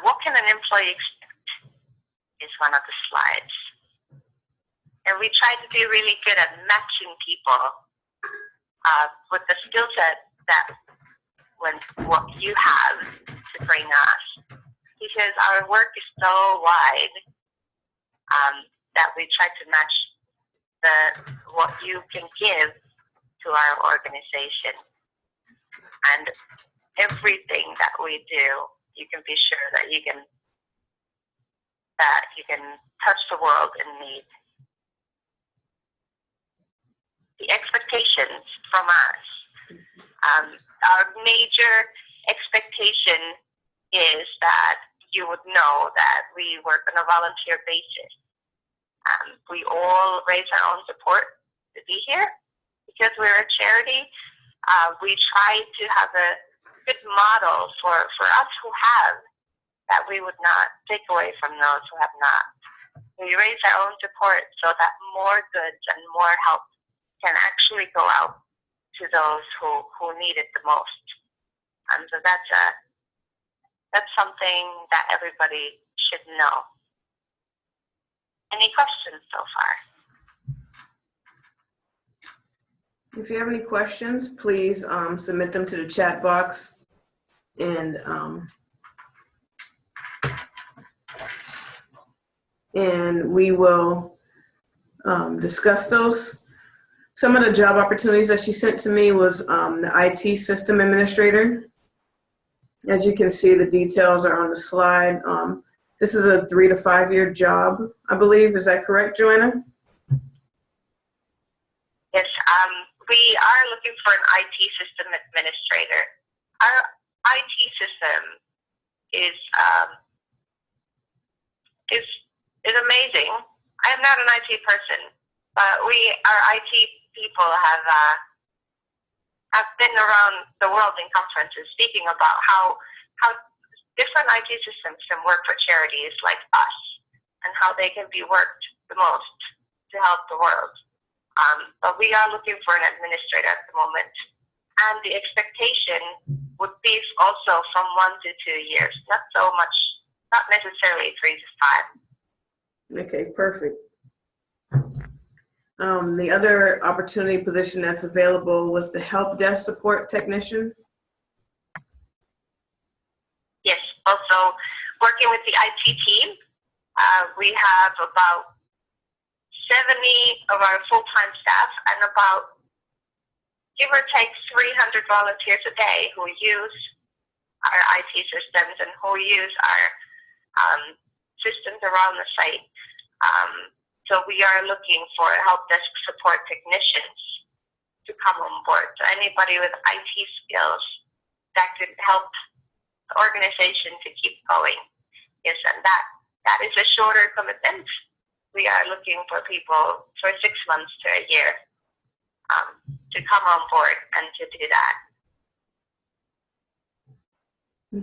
What can an employee expect is one of the slides. And we try to be really good at matching people with the skill set that what you have to bring us. Because our work is so wide that we try to match what you can give to our organization. And everything that we do, you can be sure that you can touch the world in need. The expectations from us. Our major expectation is that you would know that we work on a volunteer basis. We all raise our own support to be here because we're a charity. We try to have a good model for us who have, that we would not take away from those who have not. We raise our own support so that more goods and more help can actually go out to those who need it the most. So that's something that everybody should know. Any questions so far? If you have any questions, please submit them to the chat box. And and we will discuss those. Some of the job opportunities that she sent to me was the IT system administrator. As you can see, the details are on the slide. This is a 3 to 5 year job, I believe. Is that correct, Joanna? Yes, we are looking for an IT system administrator. Our IT system is amazing. I am not an IT person, but our IT people have been around the world in conferences speaking about how different IT systems can work for charities like us and how they can be worked the most to help the world. But we are looking for an administrator at the moment. And the expectation would be also from 1 to 2 years, not necessarily 3 to 5. Okay, perfect. The other opportunity position that's available was the help desk support technician. Yes, also working with the IT team, we have about 70 of our full-time staff and about, give or take, 300 volunteers a day who use our IT systems and who use our systems around the site. So we are looking for help desk support technicians to come on board. So anybody with IT skills that could help the organization to keep going. Yes, and that is a shorter commitment. We are looking for people for 6 months to a year to come on board and to do that.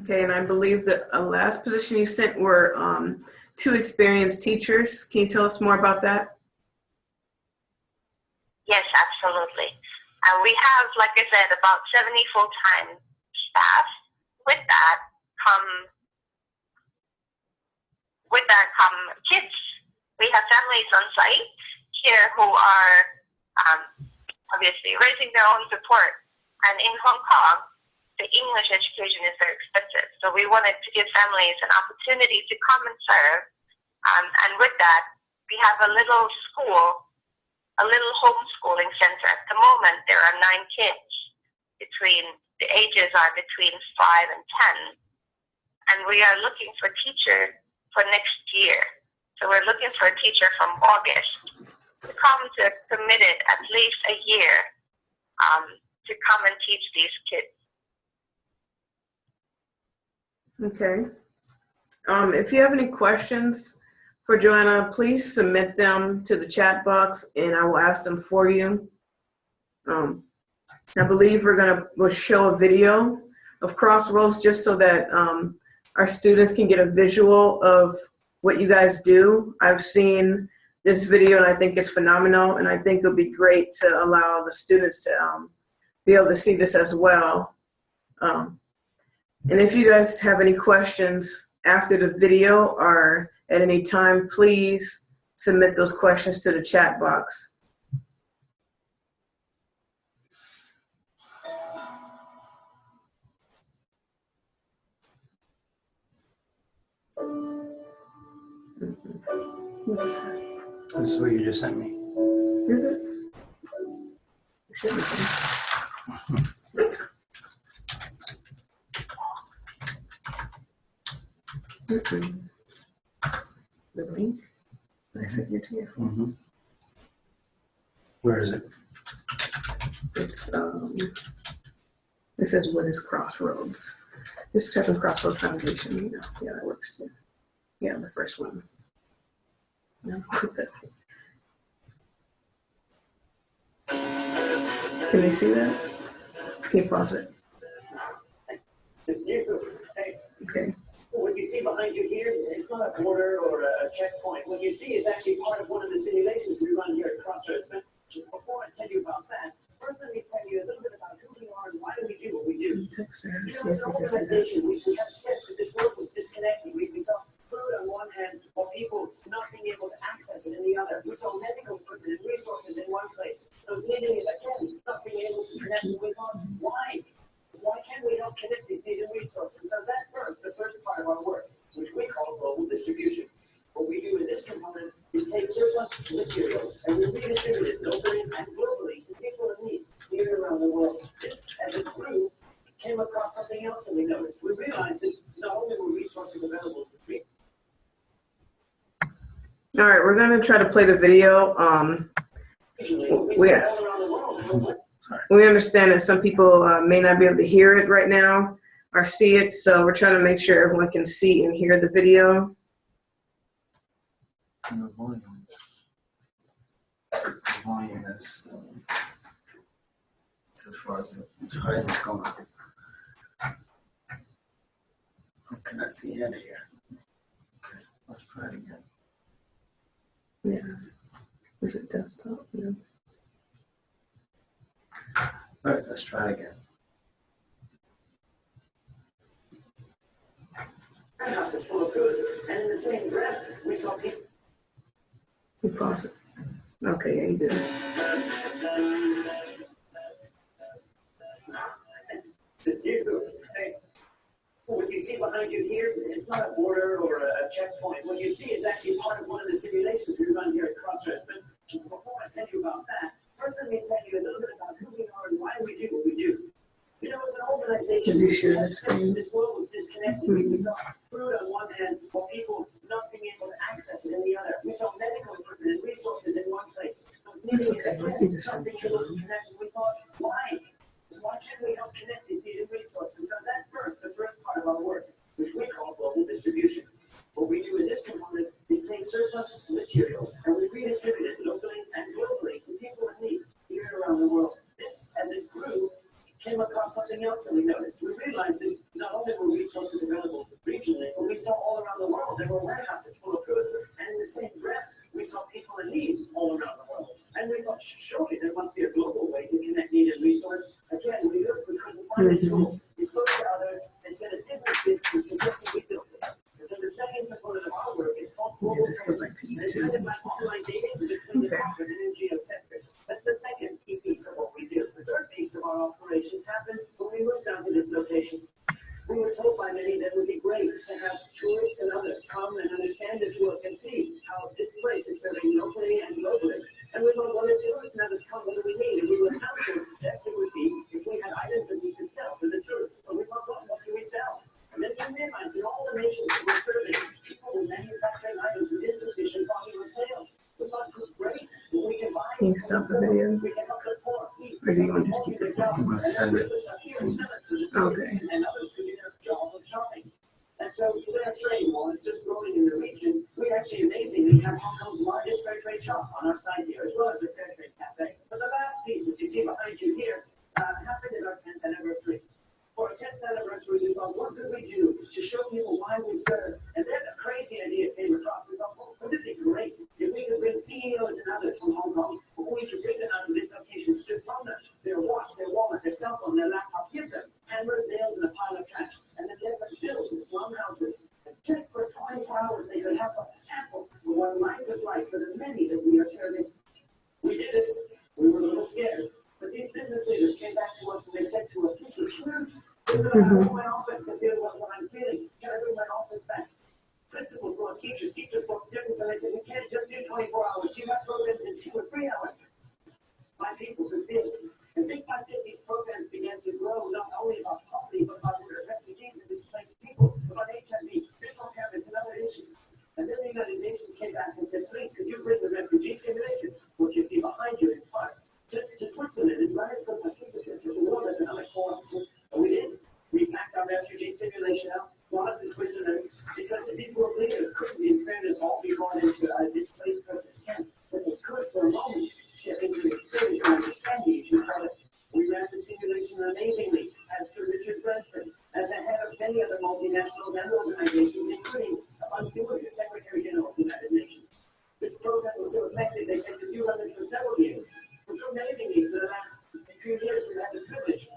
Okay, and I believe that a last position you sent were 2 experienced teachers. Can you tell us more about that? Yes, absolutely. We have, like I said, about 70 full-time staff. With that come kids. We have families on site here who are obviously raising their own support. And in Hong Kong, the English education is very expensive. So we wanted to give families an opportunity to come and serve. And with that, we have a little school, a little homeschooling center. At the moment, there are 9 kids. The ages are between 5 and 10. And we are looking for teachers for next year. So we're looking for a teacher from August to come to committed at least a year to come and teach these kids. Okay. If you have any questions for Joanna, please submit them to the chat box and I will ask them for you. I believe we'll show a video of Crossroads just so that our students can get a visual of what you guys do. I've seen this video and I think it's phenomenal, and I think it'll be great to allow the students to be able to see this as well. And if you guys have any questions after the video or at any time, please submit those questions to the chat box. What is that? This is what you just sent me. Is it? It should be. The link? I sent it to you. Mm-hmm. Where is it? It's it says what is Crossroads? Just type in Crossroads Foundation. Yeah, that works too. Yeah, the first one. No, can they see that? Can you pause it? Okay. What you see behind you here, it's not a border or a checkpoint. What you see is actually part of one of the simulations we run here at Crossroads. But before I tell you about that, first let me tell you a little bit about who we are and why do we do what we do. Text her, You see know, if as an we can see that. organization, we have said that this world was disconnected. We saw food on one hand, while people not being able to access it in the other. We saw medical equipment and resources in one place. Those needing it again, not being able to connect. We thought, why? Why can't we help connect these needed resources? And so that birthed the first part of our work, which we call global distribution. What we do in this compartment surplus material and we redistribute it locally and globally to people in need here around the world. This, as a group, came across something else that we noticed. We realized that not only were resources available to people. All right, we're going to try to play the video. We understand that some people may not be able to hear it right now or see it, so we're trying to make sure everyone can see and hear the video. The volume is as far as it's going. I cannot see any here. Okay, let's try it again. Yeah. Is it desktop? Yeah. All right, let's try it again. House is full of goods, and in the same breath, we saw people. You pause it. Okay, yeah, you did. Just you. Hey, what you see behind you here, it's not a border or a checkpoint. What you see is actually part of one of the simulations we run here at Crossroads. But before I tell you about that, first let me tell you a little bit about who we are and why we do what we do. You know, it's an organization. Did you share the screen? This world was disconnected. We saw food on one hand, while people not being able to access it in the other. We saw medical equipment and resources in one place. It's okay. Not being able to connect. We thought, why? Why can't we help connect these needed resources? So that birthed the first part of our work, which we call global distribution. What we do in this component is take surplus material and we redistribute it locally and globally to people in need here around the world. This, as it grew, came across something else that we noticed. We realized that not only were resources available regionally, but we saw all around the world there were warehouses full of goods, and in the same breath, we saw people in need all around the world. And we thought, surely there must be a global way to connect needed resource. Again, we looked, we couldn't find a tool. We spoke to others and said it didn't exist and suggested we built it. And so the second component of our work is called global trade. And it's kind of like online dating between the corporate and NGO sectors. That's the second key piece of what we do. The third piece of our operations happened when we moved down to this location. We were told by many that it would be great to have tourists and others come and understand this work and see how this place is serving locally and globally. And we thought, well, if tourists and others come, what do we need? And we were counting, best it would be if we had items that we could sell to the tourists. So we thought, well, what can we sell? And then we realized that all the nations that we're serving, people were manufacturing items with insufficient volume of sales. We thought, great, we can buy. Can you stop the video? We can help the poor eat. Or do you want to just keep it? I'm going to send it. Okay. And others could do their job of shopping. And so with our trade, while it's just growing in the region, we actually amazingly have Hong Kong's largest fair trade shop on our site here, as well as a fair trade cafe. But the last piece, which you see behind you here, happened at our 10th anniversary. For our 10th anniversary, we thought, what could we do to show people why we serve? And then a crazy idea came across. We thought, well, wouldn't it be great if we could bring CEOs and others from Hong Kong, or we could bring them out to this location, strip from them their watch, their wallet, their cell phone, their laptop, give them hammers, nails, and a pile of trash, and then let them build in slum houses. And just for 24 hours, they could have a sample of what life is like for the many that we are serving. We did it. We were a little scared. But these business leaders came back to us and they said to us, this was huge. This is my office to feel what I'm feeling. Can I bring my office back? Principals brought teachers brought students, and they said, we can't just do 24 hours. You have programs in 2 or 3 hours. My people could feel it. And bit by bit, these programs began to grow, not only about poverty, but about refugees and displaced people, about HIV, visual habits, and other issues. And then the United Nations came back and said, please, could you bring the refugee simulation, which you see behind you in part, to Switzerland and run it for participants at the World Economic Forum. And we did. We packed our refugee simulation out, brought us to Switzerland, because these world leaders couldn't, in fairness, all be brought into a displaced person's camp. But they could, for a moment, step into the experience and understand the issue. We ran the simulation amazingly, had Sir Richard Branson, and the head of many other multinationals and organizations, including Ban Ki-moon, the Secretary General of the United Nations. This program was so effective, they said, could you run this for several years? Which amazingly, for the last few years, we've had the privilege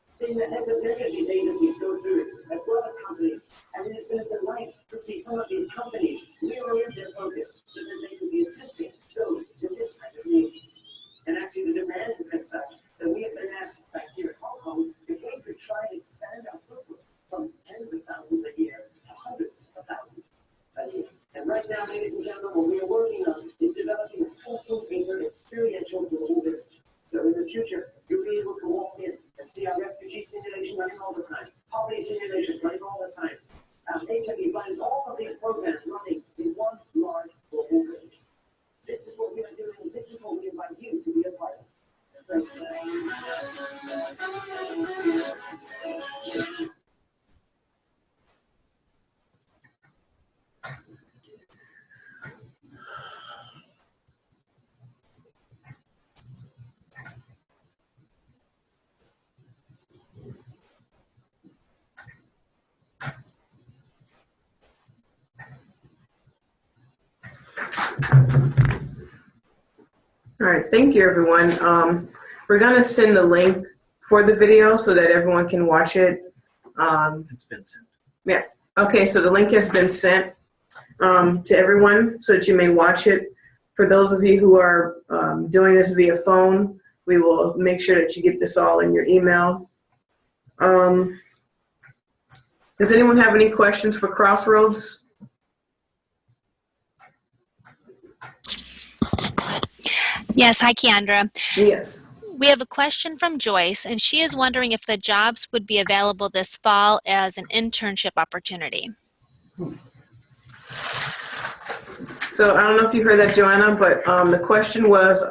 seeing the heads of many of these agencies go through it, as well as companies. And it has been a delight to see some of these companies reorient their focus so that they could be assisting those in this kind of need. And actually, the demand has been such that we have been asked back here at Hong Kong if we could try to expand our footprint from tens of thousands a year to hundreds of thousands a year. And right now, ladies and gentlemen, what we are working on is developing a cultural and experiential global village. So in the future, you'll be able to walk in and see our refugee simulation running all the time, poverty simulation running all the time. HIV finds all of these programs running in one large global village. This is what we are doing, and this is what we invite you to be a part of. All right, thank you, everyone. We're gonna send the link for the video so that everyone can watch it. It's been sent. Yeah, okay, so the link has been sent to everyone so that you may watch it. For those of you who are doing this via phone, we will make sure that you get this all in your email. Does anyone have any questions for Crossroads? Yes, hi, Keandra. Yes. We have a question from Joyce, and she is wondering if the jobs would be available this fall as an internship opportunity. So I don't know if you heard that, Joanna, but the question was,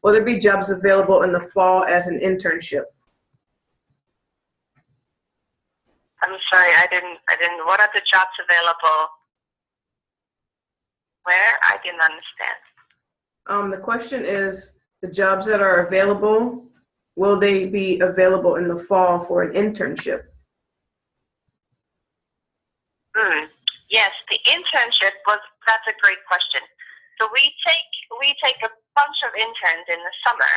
will there be jobs available in the fall as an internship? I'm sorry, I didn't, what are the jobs available? Where? I didn't understand. The question is, the jobs that are available, will they be available in the fall for an internship? Yes, the internship that's a great question. So we take a bunch of interns in the summer.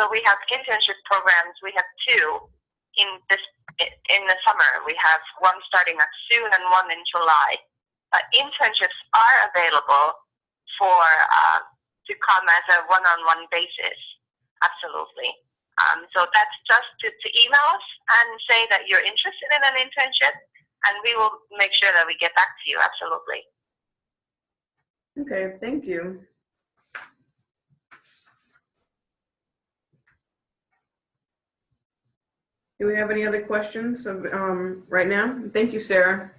So we have internship programs. We have two in the summer. We have one starting soon and one in July. Internships are available for to come as a one-on-one basis. Absolutely. So that's just to email us and say that you're interested in an internship, and we will make sure that we get back to you. Absolutely. Okay, thank you. Do we have any other questions right now? Thank you, Sarah.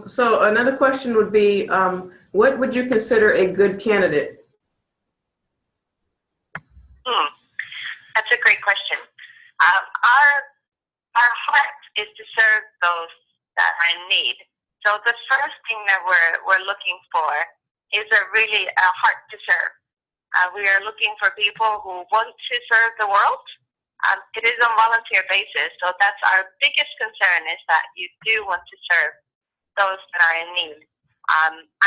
So another question would be, what would you consider a good candidate? That's a great question. Our heart is to serve those that are in need. So the first thing that we're looking for is really a heart to serve. We are looking for people who want to serve the world. It is on volunteer basis, so that's our biggest concern, is that you do want to serve those that are in need.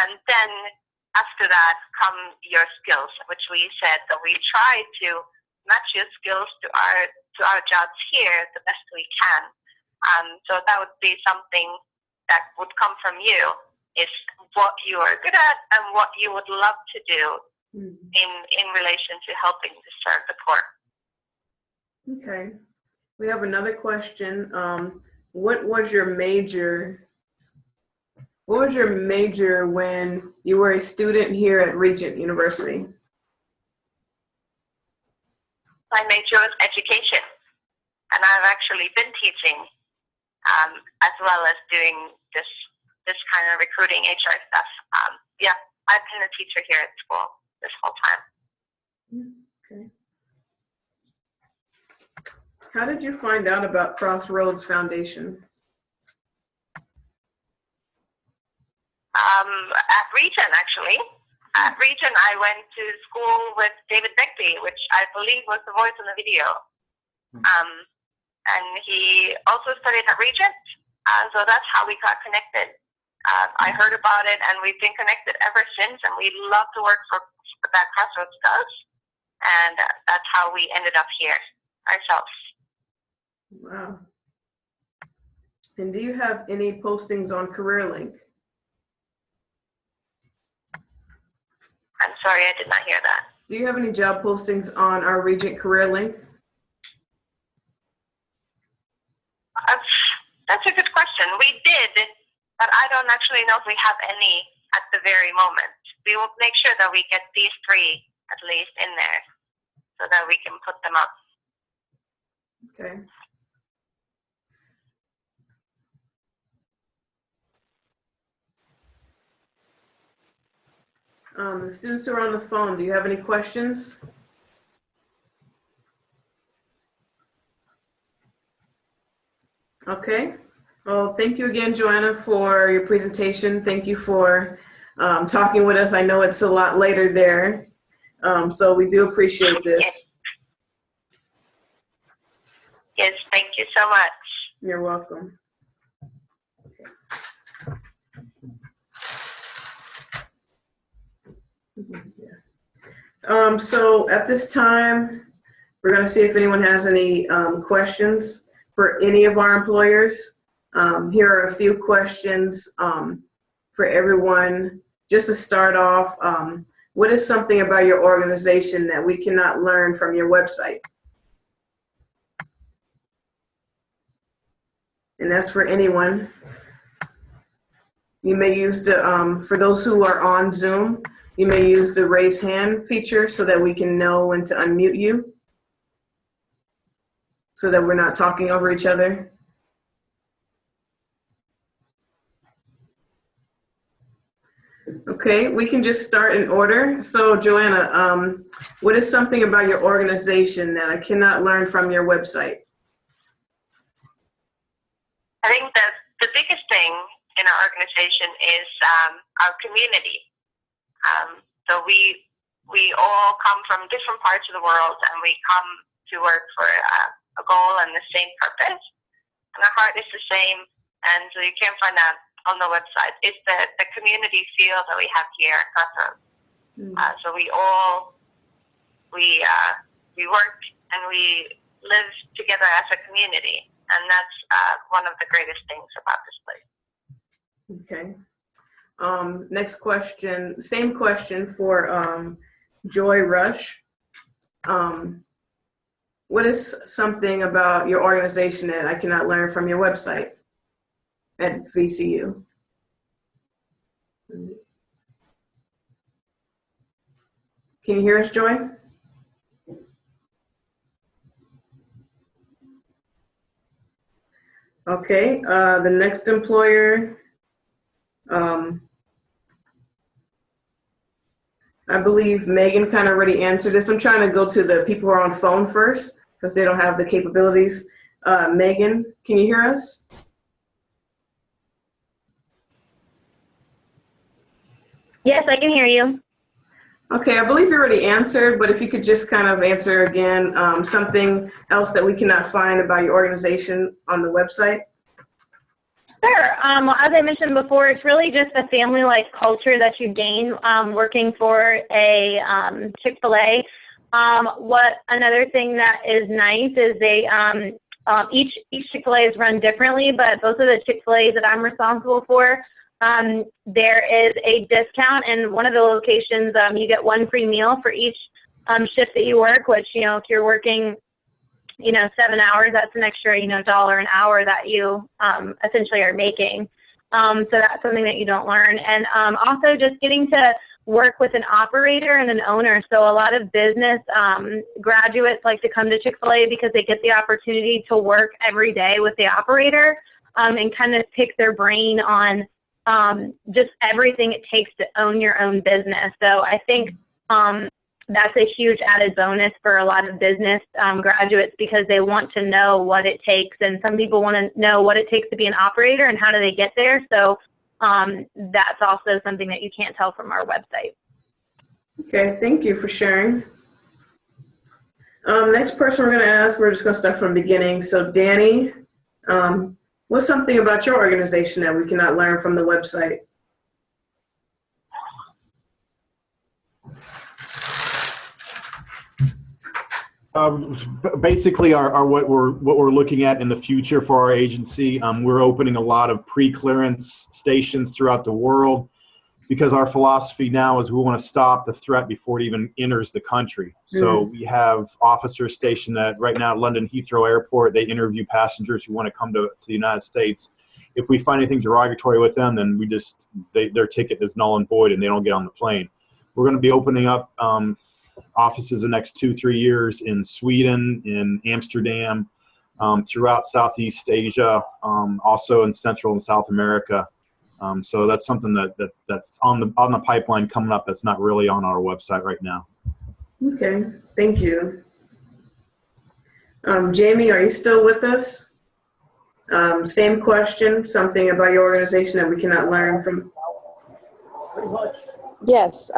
And then after that come your skills, which we said that we try to match your skills to our jobs here the best we can. So that would be something that would come from you, is what you are good at and what you would love to do in relation to helping to serve the poor. Okay. We have another question. What was your major when you were a student here at Regent University? My major was education, and I've actually been teaching as well as doing this kind of recruiting HR stuff. Yeah, I've been a teacher here at school this whole time. Okay. How did you find out about Crossroads Foundation? At Regent, actually. At Regent, I went to school with David Begbie, which I believe was the voice in the video. And he also studied at Regent, so that's how we got connected. I heard about it, and we've been connected ever since, and we love the work that Crossroads does, and that's how we ended up here ourselves. Wow. And do you have any postings on CareerLink? I'm sorry, I did not hear that. Do you have any job postings on our Regent Career Link? That's a good question. We did, but I don't actually know if we have any at the very moment. We will make sure that we get these 3 at least in there so that we can put them up. Okay. The students who are on the phone, do you have any questions? Okay. Well, thank you again, Joanna, for your presentation. Thank you for talking with us. I know it's a lot later there, so we do appreciate this. Yes, thank you so much. You're welcome. So at this time, we're going to see if anyone has any questions for any of our employers. Here are a few questions for everyone. Just to start off, what is something about your organization that we cannot learn from your website? And that's for anyone. You may use the, for those who are on Zoom, you may use the raise hand feature so that we can know when to unmute you, so that we're not talking over each other. Okay, we can just start in order. So Joanna, what is something about your organization that I cannot learn from your website? I think that the biggest thing in our organization is our community. So we all come from different parts of the world, and we come to work for a goal and the same purpose. And our heart is the same, and so you can find that on the website. It's the community feel that we have here at Crossroads. So we work and we live together as a community, and that's one of the greatest things about this place. Okay. Next question, same question for Joy Rush. What is something about your organization that I cannot learn from your website at VCU? Can you hear us, Joy? Okay, the next employer, I believe Megan kind of already answered this. I'm trying to go to the people who are on phone first because they don't have the capabilities. Megan, can you hear us? Yes, I can hear you. Okay, I believe you already answered, but if you could just kind of answer again, something else that we cannot find about your organization on the website. Sure. Well, as I mentioned before, it's really just a family-like culture that you gain working for a Chick-fil-A. What another thing that is nice is they each Chick-fil-A is run differently, but both of the Chick-fil-A's that I'm responsible for, there is a discount, and one of the locations you get one free meal for each shift that you work, which, you know, if you're working 7 hours, that's an extra, $1 an hour that you essentially are making. So that's something that you don't learn. And also just getting to work with an operator and an owner. So a lot of business graduates like to come to Chick-fil-A because they get the opportunity to work every day with the operator and kind of pick their brain on just everything it takes to own your own business. So I think that's a huge added bonus for a lot of business graduates because they want to know what it takes. And some people want to know what it takes to be an operator and how do they get there. So that's also something that you can't tell from our website. Okay, thank you for sharing. Next person we're going to ask, we're just going to start from the beginning. So Danny, what's something about your organization that we cannot learn from the website? Basically, what we're looking at in the future for our agency, we're opening a lot of pre-clearance stations throughout the world. because our philosophy now is we want to stop the threat before it even enters the country. So we have officers stationed at right now at London Heathrow Airport. They interview passengers who want to come to the United States. If we find anything derogatory with them, then we just their ticket is null and void, and they don't get on the plane. We're going to be opening up offices the next 2-3 years in Sweden, in Amsterdam, throughout Southeast Asia, also in Central and South America. So that's something that's on the pipeline coming up. That's not really on our website right now. Okay, thank you. Jamie, are you still with us? Same question, something about your organization that we cannot learn from. Yes.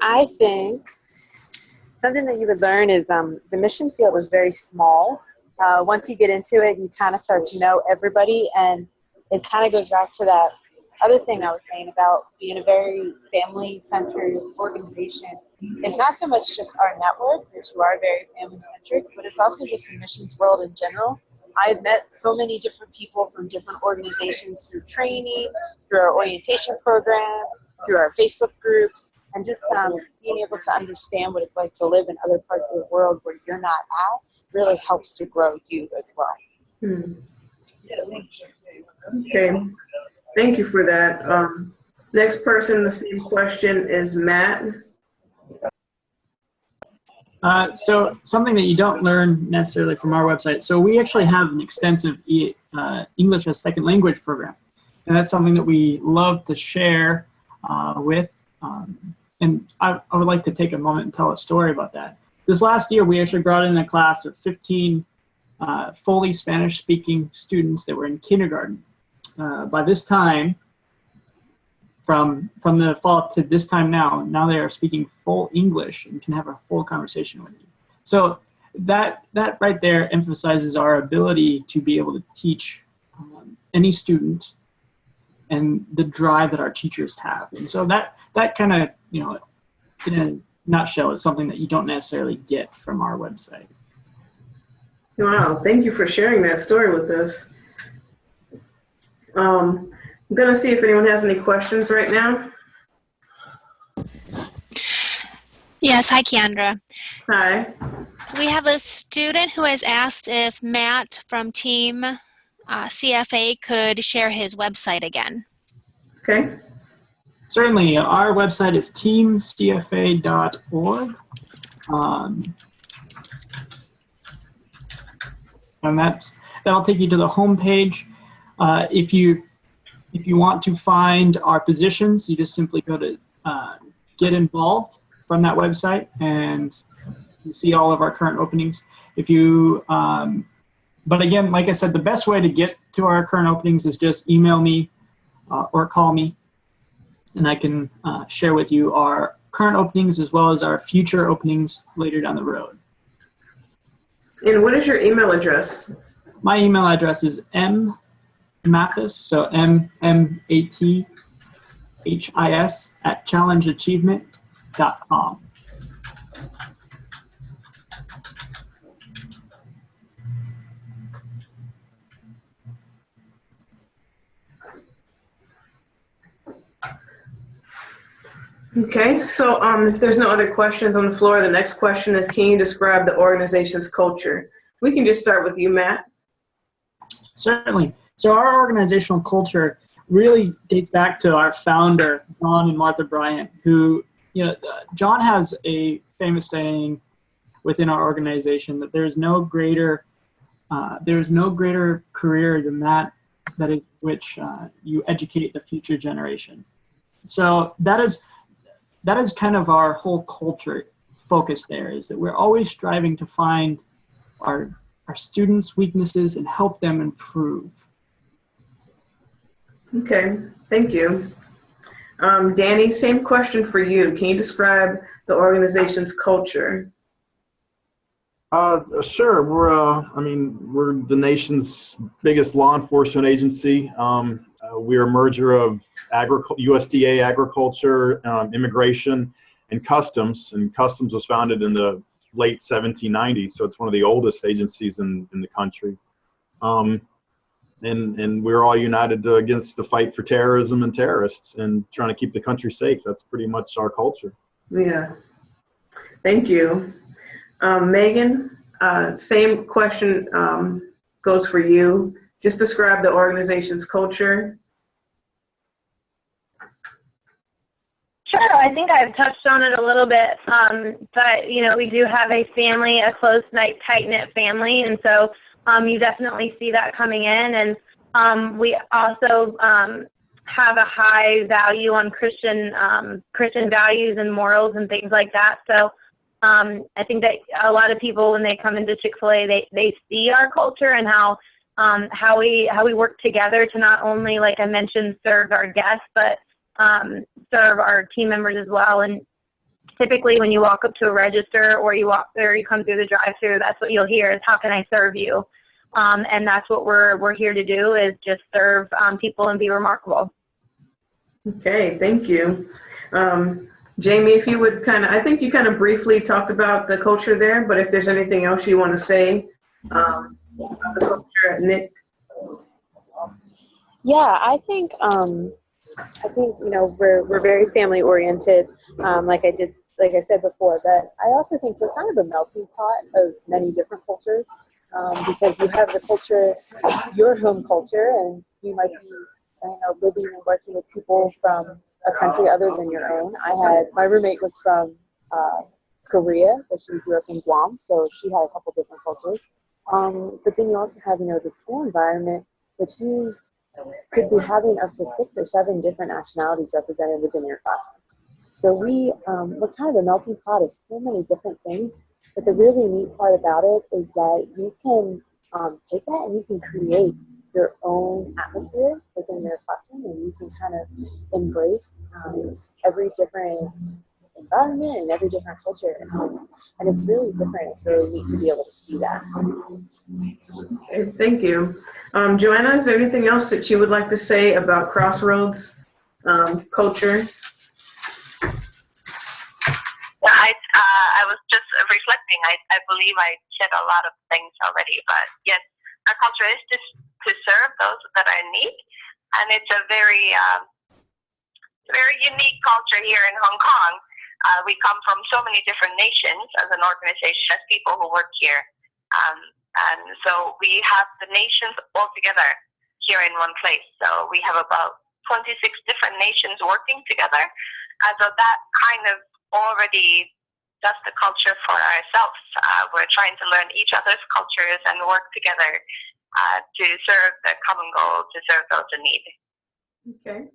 I think something that you would learn is the mission field is very small. Once you get into it, you kind of start to know everybody, and it kind of goes back to that other thing I was saying about being a very family-centered organization. It's not so much just our network, which we are very family-centric, but it's also just the missions world in general. I've met so many different people from different organizations through training, through our orientation program, through our Facebook groups, and just being able to understand what it's like to live in other parts of the world where you're not at really helps to grow you as well. Okay, thank you for that. Next person, the same question is Matt. So something that you don't learn necessarily from our website. So we actually have an extensive English as second language program. And that's something that we love to share with. And I would like to take a moment and tell a story about that. This last year, we actually brought in a class of 15 fully Spanish-speaking students that were in kindergarten. By this time, from the fall to this time now they are speaking full English and can have a full conversation with you. So that right there emphasizes our ability to be able to teach any student and the drive that our teachers have. And so that kind of, in a nutshell, is something that you don't necessarily get from our website. Wow, thank you for sharing that story with us. I'm going to see if anyone has any questions right now. Yes, hi, Keandra. Hi. We have a student who has asked if Matt from Team CFA could share his website again. Okay. Certainly, our website is teamcfa.org. And that'll take you to the home page. If you want to find our positions, you just simply go to Get Involved from that website, and you see all of our current openings. But again, like I said, the best way to get to our current openings is just email me or call me, and I can share with you our current openings as well as our future openings later down the road. And what is your email address? My email address is mmathis, so MMATHIS @challengeachievement.com. Okay, so if there's no other questions on the floor, the next question is, can you describe the organization's culture? We can just start with you, Matt. Certainly. So our organizational culture really dates back to our founder, John and Martha Bryant, who, John has a famous saying within our organization that there's no greater career than that is which you educate the future generation. So that is kind of our whole culture focus there, is that we're always striving to find our students' weaknesses and help them improve. Okay, thank you. Danny, same question for you. Can you describe the organization's culture? Sure. We're the nation's biggest law enforcement agency. We're a merger of USDA agriculture, immigration, and customs. And customs was founded in the late 1790s, so it's one of the oldest agencies in the country. and we're all united against the fight for terrorism and terrorists and trying to keep the country safe. That's pretty much our culture. Yeah. Thank you. Megan, same question goes for you. Just describe the organization's culture. Sure, I think I've touched on it a little bit, but we do have a family, a close, tight-knit family, and so you definitely see that coming in, and we also have a high value on Christian values and morals and things like that. So I think that a lot of people, when they come into Chick-fil-A, they see our culture and how we work together to not only, like I mentioned, serve our guests, but serve our team members as well. And typically when you walk up to a register or you come through the drive-thru, that's what you'll hear is, "How can I serve you?" And that's what we're here to do, is just serve people and be remarkable. Okay, thank you. Jamie, if you would I think you kind of briefly talked about the culture there, but if there's anything else you want to say about the culture at Nick. Yeah, I think we're very family oriented. Like I said before, but I also think we're kind of a melting pot of many different cultures, because you have the culture, your home culture, and you might be living and working with people from a country other than your own. My roommate was from Korea, but she grew up in Guam, so she had a couple different cultures. But then you also have the school environment, which you could be having up to 6 or 7 different nationalities represented within your classroom. So we're kind of a melting pot of so many different things, but the really neat part about it is that you can take that and you can create your own atmosphere within your classroom, and you can kind of embrace every different environment and every different culture. And it's really different. It's really neat to be able to see that. Okay, thank you. Joanna, is there anything else that you would like to say about Crossroads culture? I was just reflecting. I believe I said a lot of things already, but yes, our culture is just to serve those that are in need, and it's a very unique culture here in Hong Kong. We come from so many different nations as an organization, as people who work here, and so we have the nations all together here in one place. So we have about 26 different nations working together, and so that kind of already does the culture for ourselves. We're trying to learn each other's cultures and work together to serve the common goal, to serve those in need. Okay.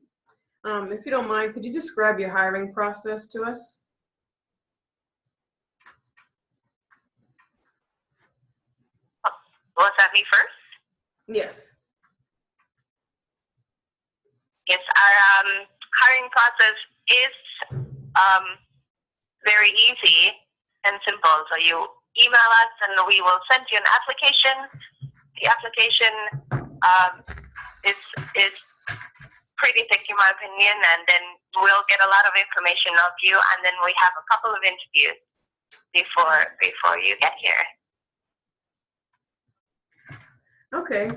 If you don't mind, could you describe your hiring process to us? Was that me first? Yes. Yes, our hiring process is very easy and simple. So you email us and we will send you an application. The application is pretty thick in my opinion, and then we'll get a lot of information of you, and then we have a couple of interviews before you get here. Okay.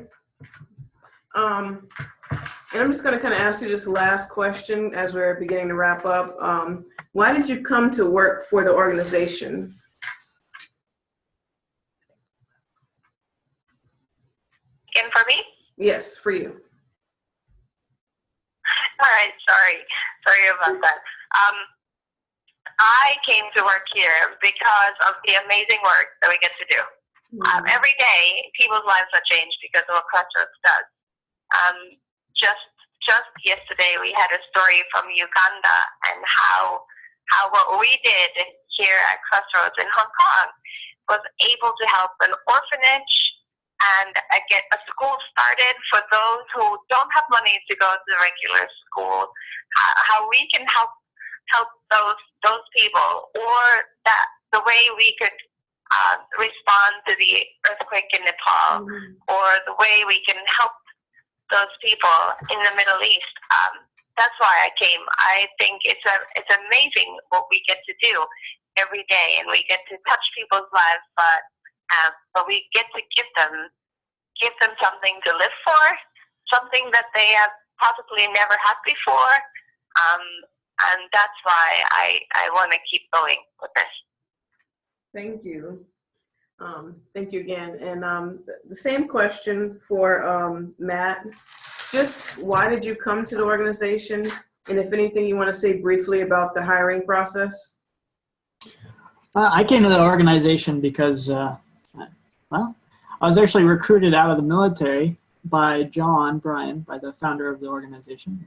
And I'm just going to kind of ask you this last question as we're beginning to wrap up. Why did you come to work for the organization? And for me? Yes, for you. All right, sorry about that. I came to work here because of the amazing work that we get to do. Every day, people's lives are changed because of what Crossroads does. Just yesterday, we had a story from Uganda and how what we did here at Crossroads in Hong Kong was able to help an orphanage and get a school started for those who don't have money to go to the regular school. How we can help those people, or that the way we could respond to the earthquake in Nepal, or the way we can help those people in the Middle East. That's why I came. I think it's amazing what we get to do every day, and we get to touch people's lives, but we get to give them give them something to live for, something that they have possibly never had before. And that's why I want to keep going with this. Thank you. Thank you again. And the same question for Matt. Just why did you come to the organization? And if anything, you want to say briefly about the hiring process? I came to the organization because, well, I was actually recruited out of the military by John Bryan, by the founder of the organization.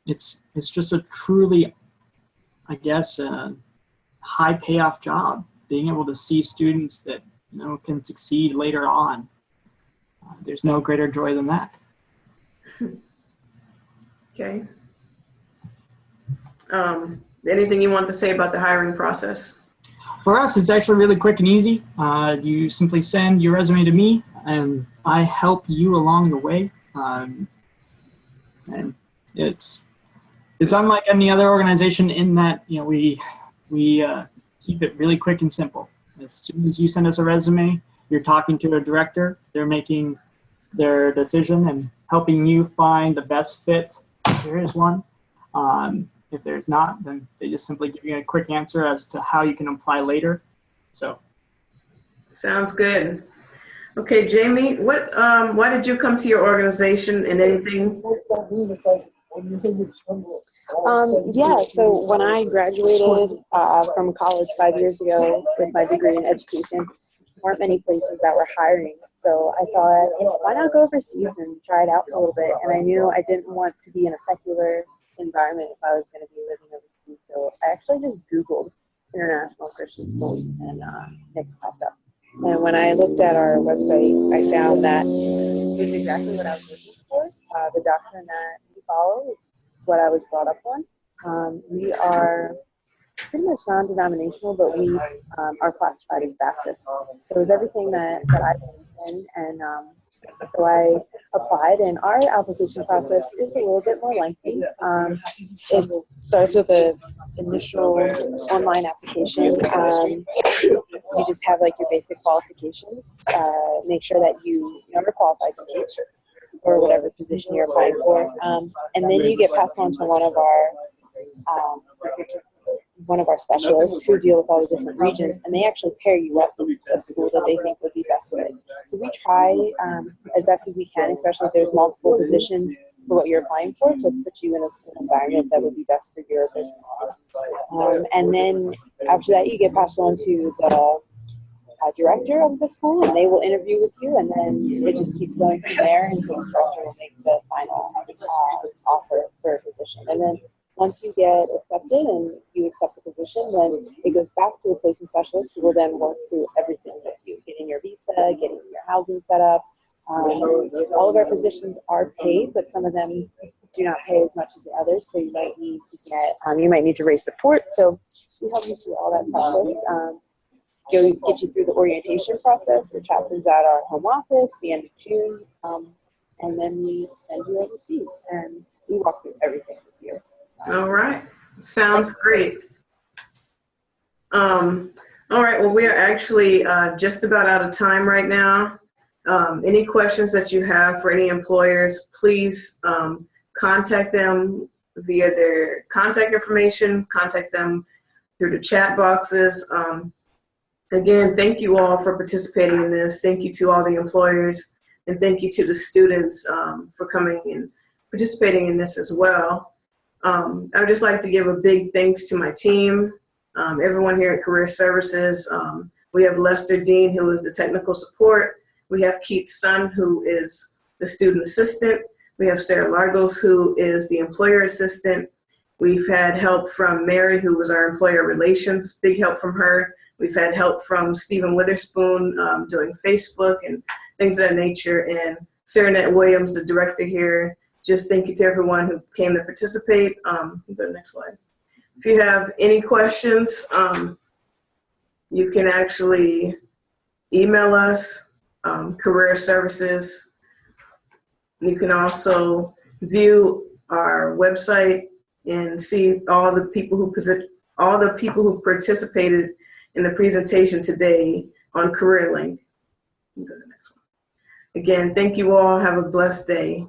It's just a truly, I guess, high payoff job, being able to see students that, you know, can succeed later on. There's no greater joy than that. Okay. Anything you want to say about the hiring process? For us, it's actually really quick and easy. You simply send your resume to me, and I help you along the way. And it's unlike any other organization in that, you know, we keep it really quick and simple. As soon as you send us a resume, you're talking to a director. They're making their decision and helping you find the best fit. There is one. If there's not, then they just simply give you a quick answer as to how you can apply later. So. Sounds good. Okay, Jamie, why did you come to your organization and anything? Yeah, so when I graduated from college 5 years ago with my degree in education, there weren't many places that were hiring. So I thought, why not go overseas and try it out for a little bit? And I knew I didn't want to be in a secular environment if I was going to be living overseas. So I actually just Googled international Christian schools, and Nick's popped up. And when I looked at our website, I found that it was exactly what I was looking for. The doctrine that we follow is what I was brought up on. We are pretty much non-denominational, but we are classified as Baptist. So it was everything that I believed in, and so I applied, and our application process is a little bit more lengthy. It starts with an initial online application. You just have like your basic qualifications. Make sure that you are qualified to teach or whatever position you're applying for, and then you get passed on to one of our specialists who deal with all the different regions, and they actually pair you up with a school that they think would be best fit. So we try as best as we can, especially if there's multiple positions for what you're applying for, to put you in a school environment that would be best for your business. And then after that, you get passed on to the director of the school, and they will interview with you, and then it just keeps going from there until the director will make the final offer for a position. And then once you get accepted and you accept the position, then it goes back to the placement specialist, who will then work through everything with you, getting your visa, getting your housing set up. All of our positions are paid, but some of them do not pay as much as the others, so you might need to raise support. So we help you through all that process. Get you through the orientation process, which happens at our home office the end of June, and then we send you overseas, and we walk through everything with you. All right. Sounds great. All right. Well, we are actually just about out of time right now. Any questions that you have for any employers, please contact them via their contact information, contact them through the chat boxes. Again, thank you all for participating in this. Thank you to all the employers, and thank you to the students for coming and participating in this as well. I would just like to give a big thanks to my team, everyone here at Career Services. We have Lester Dean, who is the technical support. We have Keith Sun, who is the student assistant. We have Sarah Largos, who is the employer assistant. We've had help from Mary, who was our employer relations, big help from her. We've had help from Stephen Witherspoon doing Facebook and things of that nature, and Sarah Nett Williams, the director here. Just thank you to everyone who came to participate. Go to the next slide. If you have any questions, you can actually email us, Career Services. You can also view our website and see all the people who participated in the presentation today on CareerLink. Go to the next one. Again, thank you all. Have a blessed day.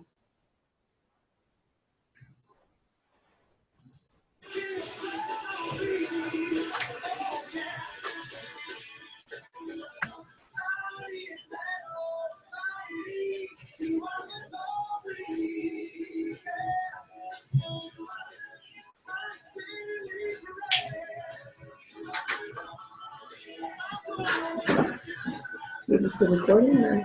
Is it still recording? Or?